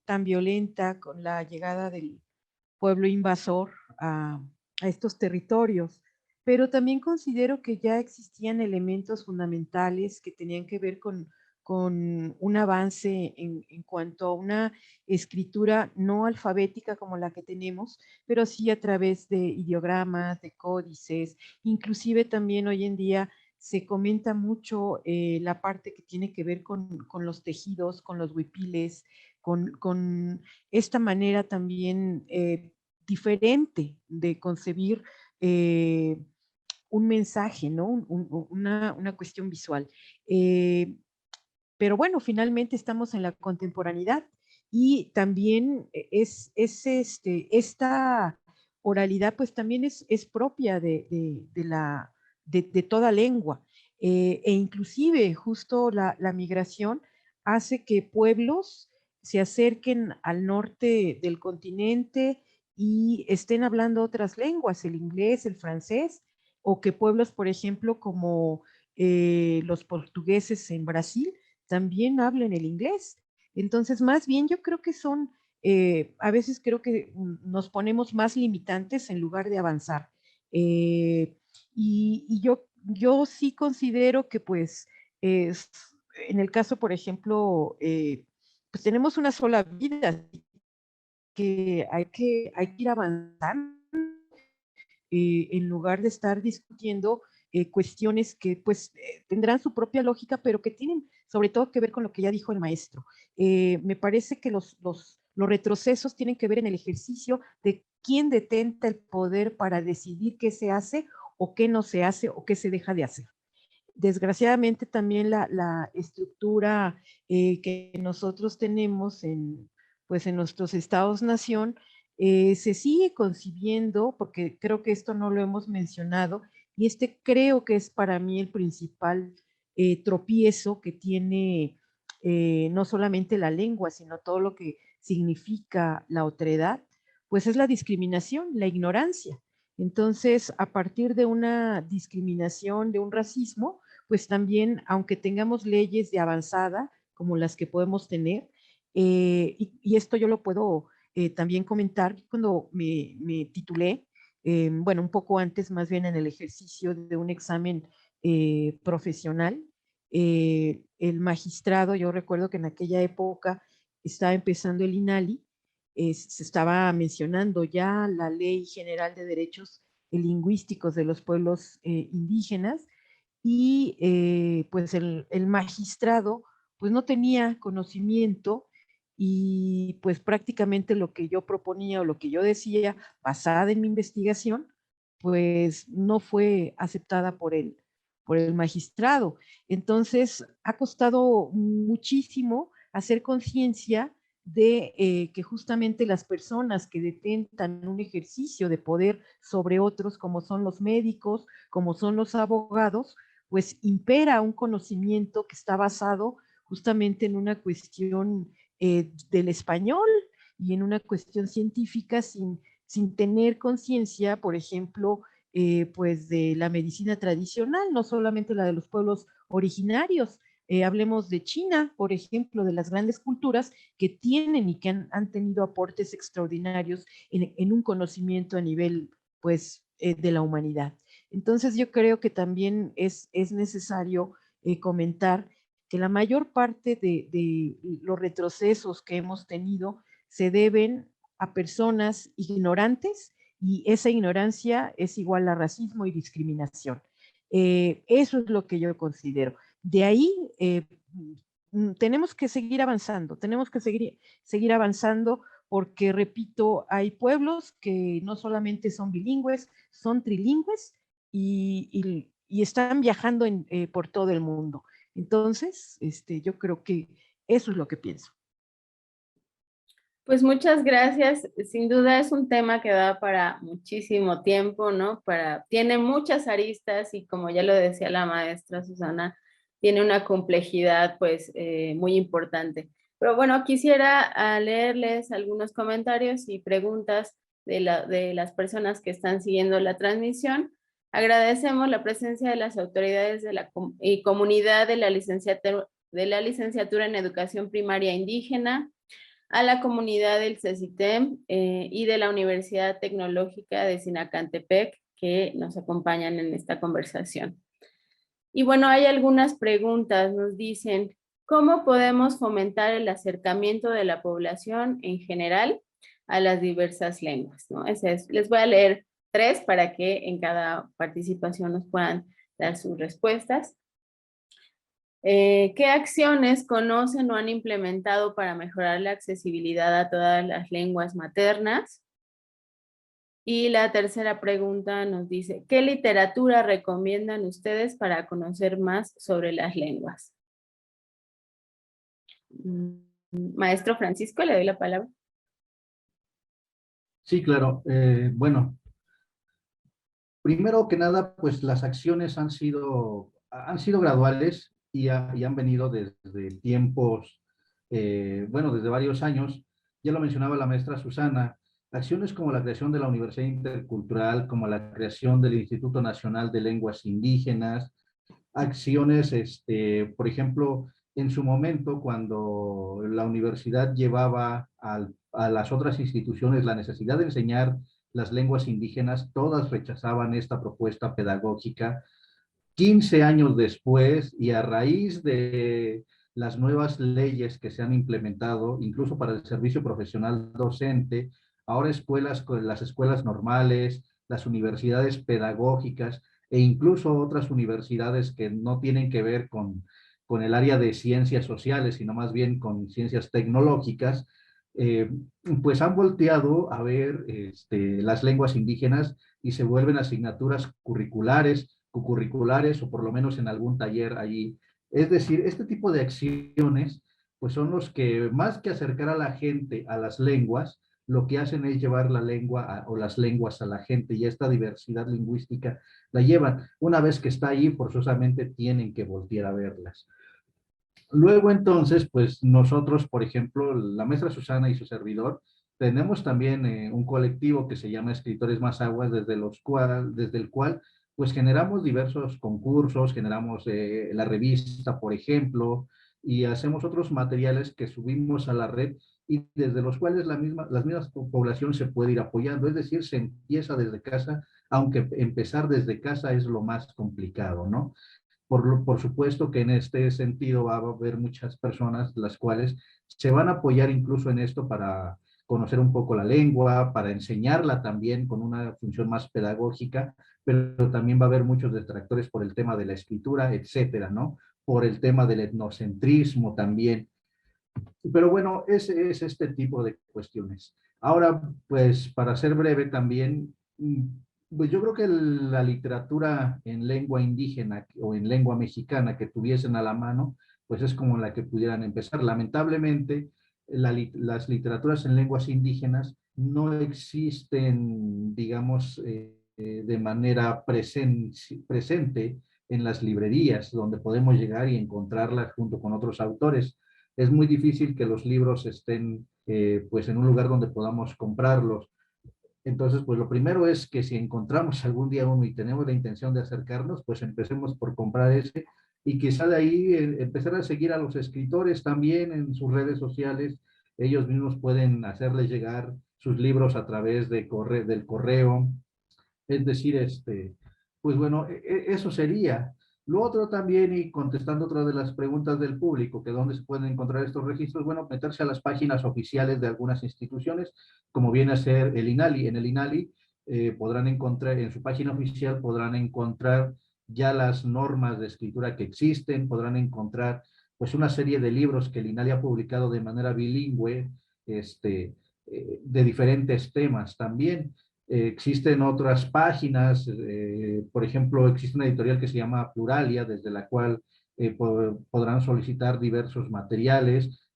tan violenta con la llegada del pueblo invasor a estos territorios. Pero también considero que ya existían elementos fundamentales que tenían que ver con un avance en cuanto a una escritura no alfabética como la que tenemos, pero sí a través de ideogramas, de códices. Inclusive también hoy en día se comenta mucho la parte que tiene que ver con los tejidos, con los huipiles, con esta manera también diferente de concebir un mensaje, ¿no? Una cuestión visual. Pero bueno, finalmente estamos en la contemporaneidad y también esta oralidad pues también es propia de toda lengua. E inclusive justo la migración hace que pueblos se acerquen al norte del continente y estén hablando otras lenguas, el inglés, el francés, o que pueblos, por ejemplo, como los portugueses en Brasil, también hablen el inglés. Entonces, más bien yo creo que a veces creo que nos ponemos más limitantes en lugar de avanzar. Y yo sí considero que pues en el caso, por ejemplo, pues tenemos una sola vida, que hay que ir avanzando en lugar de estar discutiendo cuestiones que pues tendrán su propia lógica, pero que tienen sobre todo que ver con lo que ya dijo el maestro. Me parece que los retrocesos tienen que ver en el ejercicio de quién detenta el poder para decidir qué se hace o qué no se hace o qué se deja de hacer. Desgraciadamente también la estructura que nosotros tenemos pues en nuestros estados-nación se sigue concibiendo, porque creo que esto no lo hemos mencionado, y este creo que es para mí el principal tropiezo que tiene no solamente la lengua, sino todo lo que significa la otredad, pues es la discriminación, la ignorancia. Entonces, a partir de una discriminación, de un racismo, pues también, aunque tengamos leyes de avanzada, como las que podemos tener, y esto yo lo puedo también comentar, cuando me titulé, bueno, un poco antes, más bien en el ejercicio de un examen profesional, el magistrado, yo recuerdo que en aquella época estaba empezando el INALI, se estaba mencionando ya la Ley General de Derechos Lingüísticos de los Pueblos Indígenas, y pues el magistrado pues no tenía conocimiento, y pues prácticamente lo que yo proponía o lo que yo decía basada en mi investigación pues no fue aceptada por el magistrado. Entonces ha costado muchísimo hacer conciencia de que justamente las personas que detentan un ejercicio de poder sobre otros, como son los médicos, como son los abogados, pues impera un conocimiento que está basado justamente en una cuestión del español y en una cuestión científica sin tener conciencia, por ejemplo, pues de la medicina tradicional, no solamente la de los pueblos originarios. Hablemos de China, por ejemplo, de las grandes culturas que tienen y que han tenido aportes extraordinarios en un conocimiento a nivel, pues, de la humanidad. Entonces yo creo que también es necesario comentar que la mayor parte de los retrocesos que hemos tenido se deben a personas ignorantes, y esa ignorancia es igual a racismo y discriminación. Eso es lo que yo considero. De ahí tenemos que seguir avanzando, tenemos que seguir avanzando, porque, repito, hay pueblos que no solamente son bilingües, son trilingües, y están viajando por todo el mundo. Entonces, yo creo que eso es lo que pienso. Pues muchas gracias. Sin duda es un tema que da para muchísimo tiempo, ¿no? Tiene muchas aristas y, como ya lo decía la maestra Susana, tiene una complejidad pues muy importante. Pero bueno, quisiera leerles algunos comentarios y preguntas de las personas que están siguiendo la transmisión. Agradecemos la presencia de las autoridades de y comunidad de la licenciatura en Educación Primaria Indígena, a la comunidad del CECITEM y de la Universidad Tecnológica de Sinacantepec, que nos acompañan en esta conversación. Y bueno, hay algunas preguntas. Nos dicen, ¿cómo podemos fomentar el acercamiento de la población en general a las diversas lenguas? ¿No? Les voy a leer 3 para que en cada participación nos puedan dar sus respuestas. ¿Qué acciones conocen o han implementado para mejorar la accesibilidad a todas las lenguas maternas? Y la tercera pregunta nos dice, ¿qué literatura recomiendan ustedes para conocer más sobre las lenguas? Maestro Francisco, le doy la palabra. Sí, claro. Bueno, primero que nada, pues las acciones han sido graduales y han venido desde tiempos, bueno, desde varios años. Ya lo mencionaba la maestra Susana, acciones como la creación de la Universidad Intercultural, como la creación del Instituto Nacional de Lenguas Indígenas, acciones, por ejemplo, en su momento, cuando la universidad llevaba a las otras instituciones la necesidad de enseñar las lenguas indígenas, todas rechazaban esta propuesta pedagógica. 15 años después, y a raíz de las nuevas leyes que se han implementado, incluso para el servicio profesional docente, ahora las escuelas normales, las universidades pedagógicas e incluso otras universidades que no tienen que ver con el área de ciencias sociales, sino más bien con ciencias tecnológicas, eh, pues han volteado a ver las lenguas indígenas y se vuelven asignaturas curriculares o por lo menos en algún taller allí. Es decir, este tipo de acciones pues son los que más que acercar a la gente a las lenguas, lo que hacen es llevar la lengua o las lenguas a la gente y esta diversidad lingüística la llevan. Una vez que está ahí, forzosamente tienen que voltear a verlas. Luego entonces, pues nosotros, por ejemplo, la maestra Susana y su servidor, tenemos también un colectivo que se llama Escritores Más Aguas, desde el cual pues generamos diversos concursos, generamos la revista, por ejemplo, y hacemos otros materiales que subimos a la red y desde los cuales las mismas población se puede ir apoyando. Es decir, se empieza desde casa, aunque empezar desde casa es lo más complicado, ¿no? Por supuesto que en este sentido va a haber muchas personas las cuales se van a apoyar incluso en esto para conocer un poco la lengua, para enseñarla también con una función más pedagógica, pero también va a haber muchos detractores por el tema de la escritura, etcétera, ¿no? Por el tema del etnocentrismo también. Pero bueno, ese es este tipo de cuestiones. Ahora, pues para ser breve también, pues yo creo que la literatura en lengua indígena o en lengua mexicana que tuviesen a la mano, pues es como la que pudieran empezar. Lamentablemente, las literaturas en lenguas indígenas no existen, digamos, de manera presente en las librerías, donde podemos llegar y encontrarlas junto con otros autores. Es muy difícil que los libros estén pues en un lugar donde podamos comprarlos. Entonces, pues lo primero es que si encontramos algún día uno y tenemos la intención de acercarnos, pues empecemos por comprar ese y quizá de ahí empezar a seguir a los escritores también en sus redes sociales. Ellos mismos pueden hacerles llegar sus libros a través del correo. Es decir, pues bueno, eso sería. Lo otro también, y contestando otra de las preguntas del público, que dónde se pueden encontrar estos registros, bueno, meterse a las páginas oficiales de algunas instituciones, como viene a ser el INALI. En el INALI podrán encontrar, en su página oficial podrán encontrar ya las normas de escritura que existen, podrán encontrar pues una serie de libros que el INALI ha publicado de manera bilingüe, de diferentes temas también. Existen otras páginas, por ejemplo, existe una editorial que se llama Pluralia, desde la cual podrán solicitar diversos materiales.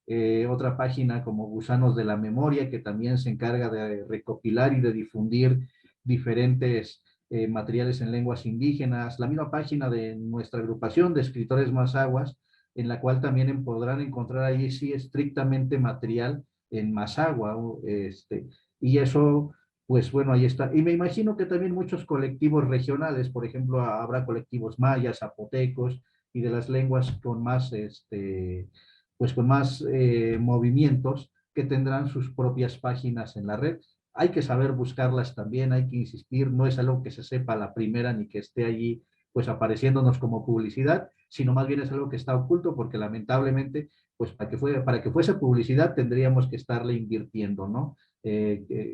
Otra página como Gusanos de la Memoria, que también se encarga de recopilar y de difundir diferentes materiales en lenguas indígenas. La misma página de nuestra agrupación de Escritores Más Aguas, en la cual también podrán encontrar allí sí estrictamente material en Mazahua, y eso pues bueno, ahí está. Y me imagino que también muchos colectivos regionales, por ejemplo, habrá colectivos mayas, zapotecos y de las lenguas con más, pues con más movimientos que tendrán sus propias páginas en la red. Hay que saber buscarlas también, hay que insistir, no es algo que se sepa a la primera ni que esté allí pues apareciéndonos como publicidad, sino más bien es algo que está oculto porque lamentablemente, pues para que fuese publicidad tendríamos que estarle invirtiendo, ¿no?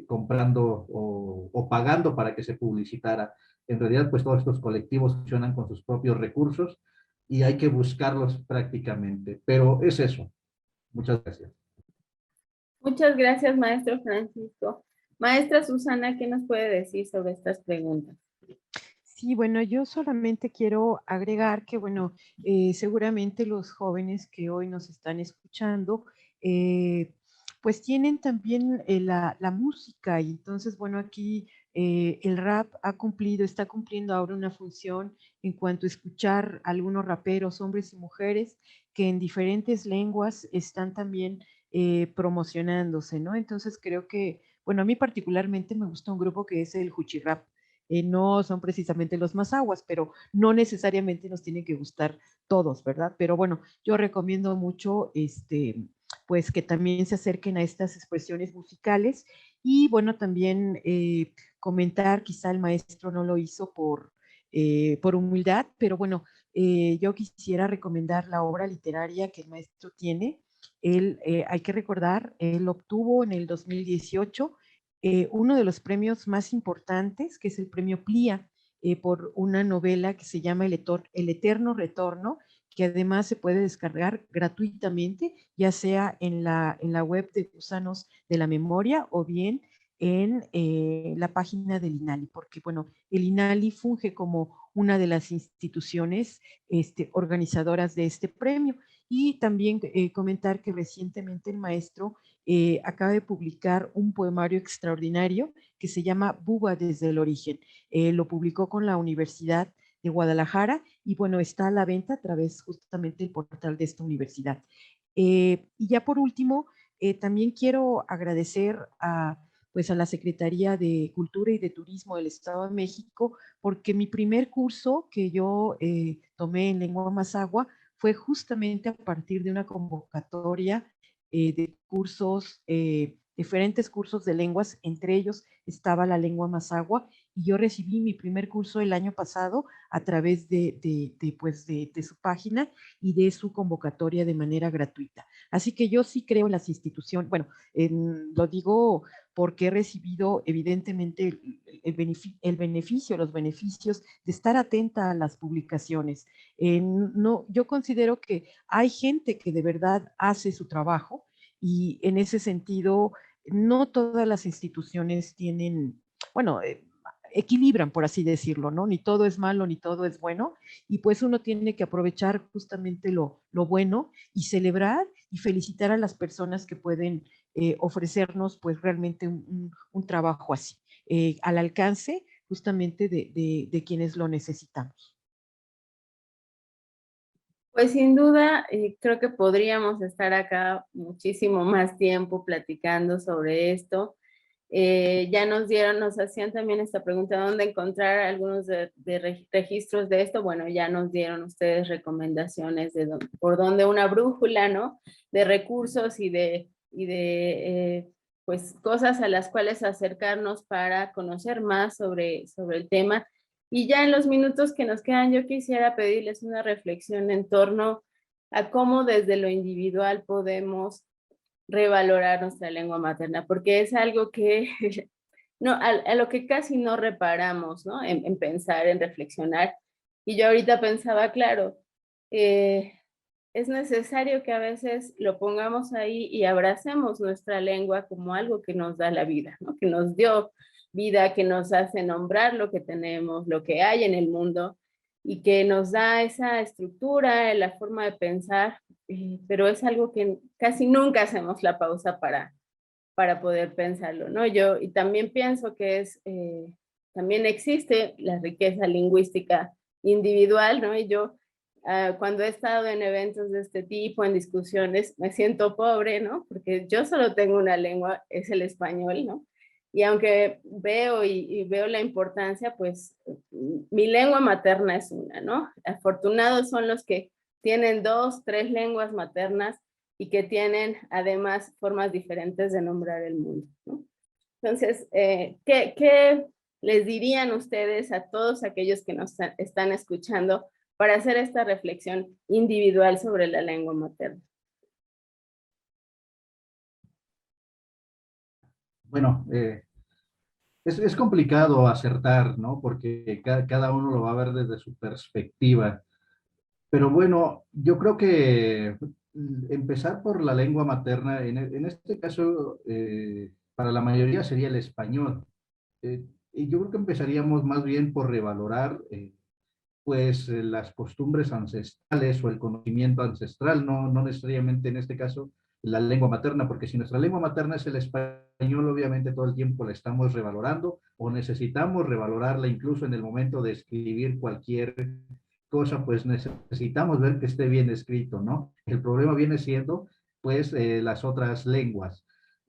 Comprando o pagando para que se publicitara. En realidad, pues todos estos colectivos funcionan con sus propios recursos y hay que buscarlos prácticamente. Pero es eso. Muchas gracias. Muchas gracias, maestro Francisco. Maestra Susana, ¿qué nos puede decir sobre estas preguntas? Sí, bueno, yo solamente quiero agregar que, bueno, seguramente los jóvenes que hoy nos están escuchando, pues tienen también la música y entonces, bueno, aquí el rap está cumpliendo ahora una función en cuanto a escuchar a algunos raperos, hombres y mujeres, que en diferentes lenguas están también promocionándose, ¿no? Entonces creo que, bueno, a mí particularmente me gusta un grupo que es el Juchirrap. No son precisamente los más aguas, pero no necesariamente nos tienen que gustar todos, ¿verdad? Pero bueno, yo recomiendo mucho pues que también se acerquen a estas expresiones musicales y bueno, también comentar, quizá el maestro no lo hizo por humildad, pero bueno, yo quisiera recomendar la obra literaria que el maestro tiene. Él, hay que recordar, él obtuvo en el 2018 uno de los premios más importantes, que es el premio PLIA, por una novela que se llama El Eterno Retorno, que además se puede descargar gratuitamente, ya sea en la web de Gusanos de la Memoria o bien en la página del INALI, porque bueno, el INALI funge como una de las instituciones organizadoras de este premio. Y también comentar que recientemente el maestro acaba de publicar un poemario extraordinario que se llama Buba desde el origen. Lo publicó con la Universidad de Guadalajara y bueno, está a la venta a través justamente del portal de esta universidad. Y ya por último, también quiero agradecer pues a la Secretaría de Cultura y de Turismo del Estado de México, porque mi primer curso que yo tomé en lengua mazahua fue justamente a partir de una convocatoria de cursos, diferentes cursos de lenguas, entre ellos estaba la lengua mazahua, y yo recibí mi primer curso el año pasado a través de su página y de su convocatoria de manera gratuita. Así que yo sí creo en las instituciones, bueno, lo digo porque he recibido evidentemente el beneficio, los beneficios de estar atenta a las publicaciones. No, yo considero que hay gente que de verdad hace su trabajo y en ese sentido no todas las instituciones tienen, bueno, equilibran, por así decirlo, ¿no? Ni todo es malo, ni todo es bueno, y pues uno tiene que aprovechar justamente lo bueno y celebrar y felicitar a las personas que pueden ofrecernos pues realmente un trabajo así, al alcance justamente de quienes lo necesitamos. Pues sin duda, creo que podríamos estar acá muchísimo más tiempo platicando sobre esto. Ya nos hacían también esta pregunta, ¿dónde encontrar algunos registros de esto? Bueno, ya nos dieron ustedes recomendaciones de por dónde una brújula, ¿no? De recursos pues cosas a las cuales acercarnos para conocer más sobre el tema. Y ya en los minutos que nos quedan, yo quisiera pedirles una reflexión en torno a cómo desde lo individual podemos revalorar nuestra lengua materna, porque es algo que no, a lo que casi no reparamos, ¿no? En pensar, en reflexionar. Y yo ahorita pensaba, claro, es necesario que a veces lo pongamos ahí y abracemos nuestra lengua como algo que nos da la vida, ¿no? Que nos dio vida, que nos hace nombrar lo que tenemos, lo que hay en el mundo y que nos da esa estructura, la forma de pensar, pero es algo que casi nunca hacemos la pausa para poder pensarlo, ¿no? Y también pienso que también existe la riqueza lingüística individual, ¿no? Y yo cuando he estado en eventos de este tipo, en discusiones, me siento pobre, ¿no? Porque yo solo tengo una lengua, es el español, ¿no? Y aunque veo y veo la importancia, pues mi lengua materna es una, ¿no? Afortunados son los que tienen 2, 3 lenguas maternas y que tienen además formas diferentes de nombrar el mundo, ¿no? Entonces, ¿qué les dirían ustedes a todos aquellos que nos están escuchando para hacer esta reflexión individual sobre la lengua materna? Bueno, es complicado acertar, ¿no? Porque cada uno lo va a ver desde su perspectiva. Pero bueno, yo creo que empezar por la lengua materna, en este caso, para la mayoría sería el español. Y yo creo que empezaríamos más bien por revalorar pues las costumbres ancestrales o el conocimiento ancestral, no necesariamente en este caso la lengua materna, porque si nuestra lengua materna es el español, obviamente todo el tiempo la estamos revalorando o necesitamos revalorarla incluso en el momento de escribir cualquier cosa, pues necesitamos ver que esté bien escrito, ¿no? El problema viene siendo pues las otras lenguas.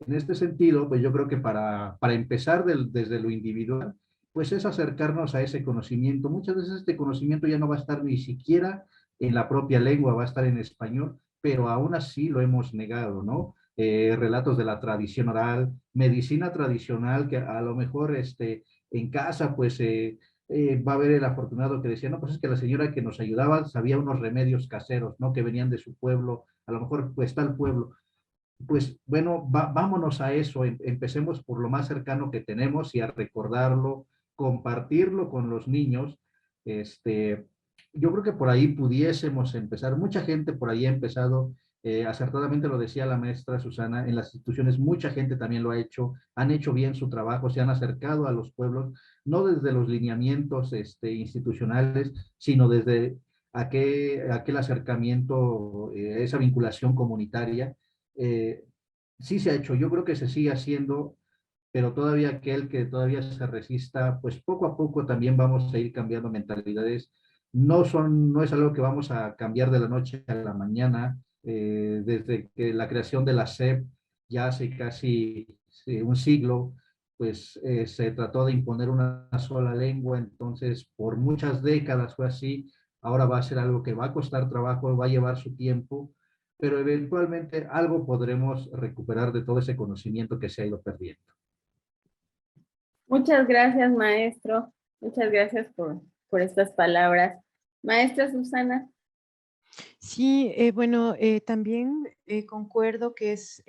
En este sentido, pues yo creo que para empezar desde lo individual, pues es acercarnos a ese conocimiento. Muchas veces este conocimiento ya no va a estar ni siquiera en la propia lengua, va a estar en español, pero aún así lo hemos negado, ¿no? Relatos de la tradición oral, medicina tradicional, que a lo mejor en casa, pues va a haber el afortunado que decía, no, pues es que la señora que nos ayudaba sabía unos remedios caseros, ¿no? Que venían de su pueblo, a lo mejor pues está el pueblo, pues bueno, vámonos a eso, empecemos por lo más cercano que tenemos y a recordarlo, compartirlo con los niños. Este, yo creo que por ahí pudiésemos empezar. Mucha gente por ahí ha empezado, acertadamente lo decía la maestra Susana, en las instituciones mucha gente también lo ha hecho, han hecho bien su trabajo, se han acercado a los pueblos, no desde los lineamientos institucionales, sino desde aquel acercamiento, esa vinculación comunitaria. eh, sí se ha hecho, yo creo que se sigue haciendo, pero todavía aquel que todavía se resista, pues poco a poco también vamos a ir cambiando mentalidades. No es algo que vamos a cambiar de la noche a la mañana. Desde que la creación de la SEP, ya hace casi sí, un siglo, pues se trató de imponer una sola lengua, entonces por muchas décadas fue así. Ahora va a ser algo que va a costar trabajo, va a llevar su tiempo, pero eventualmente algo podremos recuperar de todo ese conocimiento que se ha ido perdiendo. Muchas gracias, maestro. Muchas gracias por estas palabras. Maestra Susana. Sí, bueno, también concuerdo que es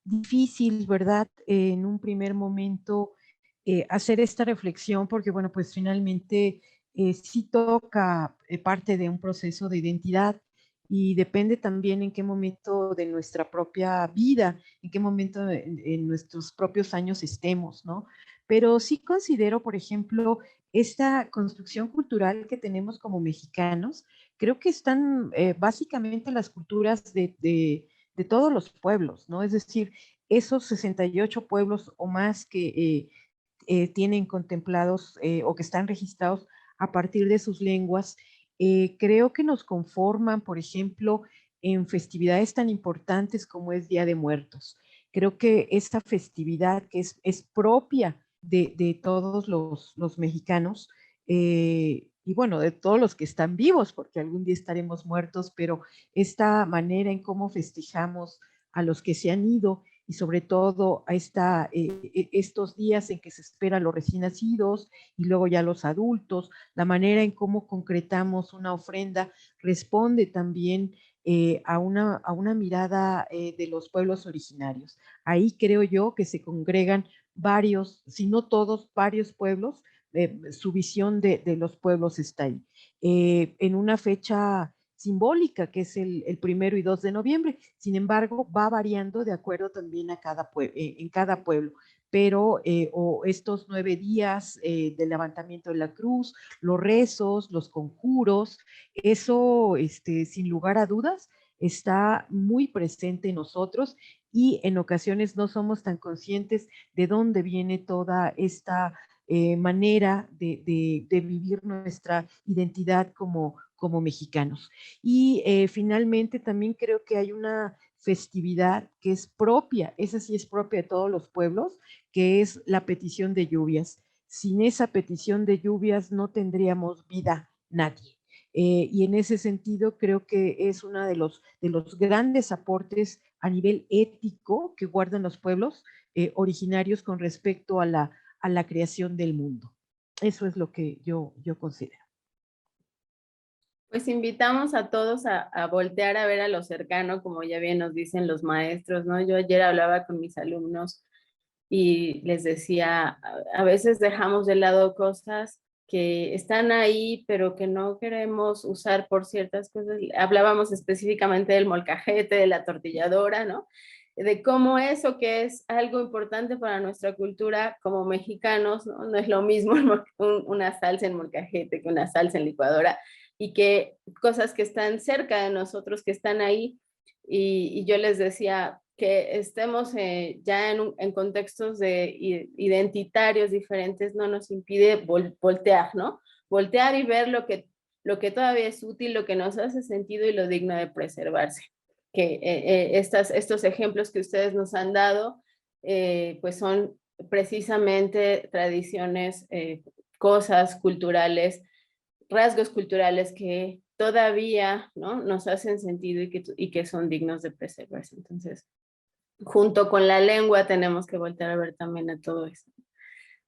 difícil, ¿verdad? En un primer momento hacer esta reflexión porque, bueno, pues finalmente sí toca parte de un proceso de identidad y depende también en qué momento de nuestra propia vida, en qué momento en nuestros propios años estemos, ¿no? Pero sí considero, por ejemplo, esta construcción cultural que tenemos como mexicanos. Creo que están básicamente las culturas de todos los pueblos, ¿no? Es decir, esos 68 pueblos o más que tienen contemplados o que están registrados a partir de sus lenguas, creo que nos conforman, por ejemplo, en festividades tan importantes como es Día de Muertos. Creo que esta festividad que es propia de todos los mexicanos, y bueno, de todos los que están vivos, porque algún día estaremos muertos, pero esta manera en cómo festejamos a los que se han ido y sobre todo a estos días en que se espera a los recién nacidos y luego ya los adultos, la manera en cómo concretamos una ofrenda responde también a una mirada de los pueblos originarios. Ahí creo yo que se congregan varios, si no todos, varios pueblos. Su visión de los pueblos está ahí. En una fecha simbólica, que es el 1 y 2 de noviembre. Sin embargo, va variando de acuerdo también a en cada pueblo. Pero o estos 9 días del levantamiento de la cruz, los rezos, los conjuros, eso, sin lugar a dudas, está muy presente en nosotros y en ocasiones no somos tan conscientes de dónde viene toda esta manera de vivir nuestra identidad como mexicanos. Y finalmente también creo que hay una festividad que es propia, esa sí es propia de todos los pueblos, que es la petición de lluvias. Sin esa petición de lluvias no tendríamos vida nadie. Y en ese sentido creo que es uno de los grandes aportes a nivel ético que guardan los pueblos originarios con respecto a la creación del mundo. Eso es lo que yo considero. Pues invitamos a todos a voltear a ver a lo cercano, como ya bien nos dicen los maestros, ¿no? Yo ayer hablaba con mis alumnos y les decía, a veces dejamos de lado cosas que están ahí, pero que no queremos usar por ciertas cosas. Hablábamos específicamente del molcajete, de la tortilladora, ¿no? De cómo eso que es algo importante para nuestra cultura como mexicanos, ¿no? No es lo mismo una salsa en molcajete que una salsa en licuadora, y que cosas que están cerca de nosotros, que están ahí, y yo les decía que estemos ya en contextos identitarios diferentes no nos impide voltear, ¿no? Voltear y ver lo que todavía es útil, lo que nos hace sentido y lo digno de preservarse. Que estos ejemplos que ustedes nos han dado, pues son precisamente tradiciones, cosas culturales, rasgos culturales que todavía, ¿no?, nos hacen sentido y que son dignos de preservarse. Entonces, junto con la lengua tenemos que volver a ver también a todo eso.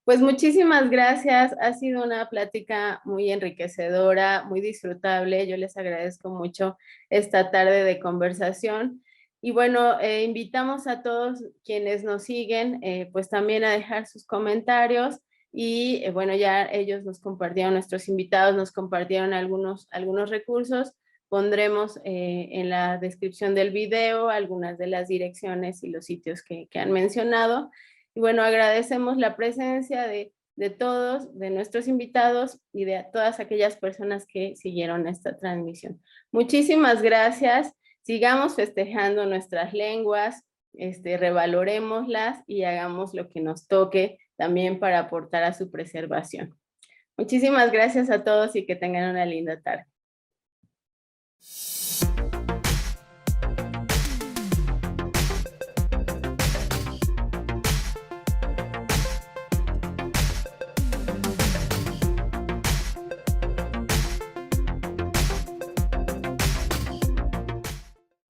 Pues muchísimas gracias, ha sido una plática muy enriquecedora, muy disfrutable. Yo les agradezco mucho esta tarde de conversación Y bueno, invitamos a todos quienes nos siguen, pues también a dejar sus comentarios y bueno, ya ellos nos compartieron, nuestros invitados nos compartieron algunos recursos. Pondremos en la descripción del video algunas de las direcciones y los sitios que han mencionado. Y bueno, agradecemos la presencia de todos, de nuestros invitados y de todas aquellas personas que siguieron esta transmisión. Muchísimas gracias. Sigamos festejando nuestras lenguas, revalorémoslas y hagamos lo que nos toque también para aportar a su preservación. Muchísimas gracias a todos y que tengan una linda tarde.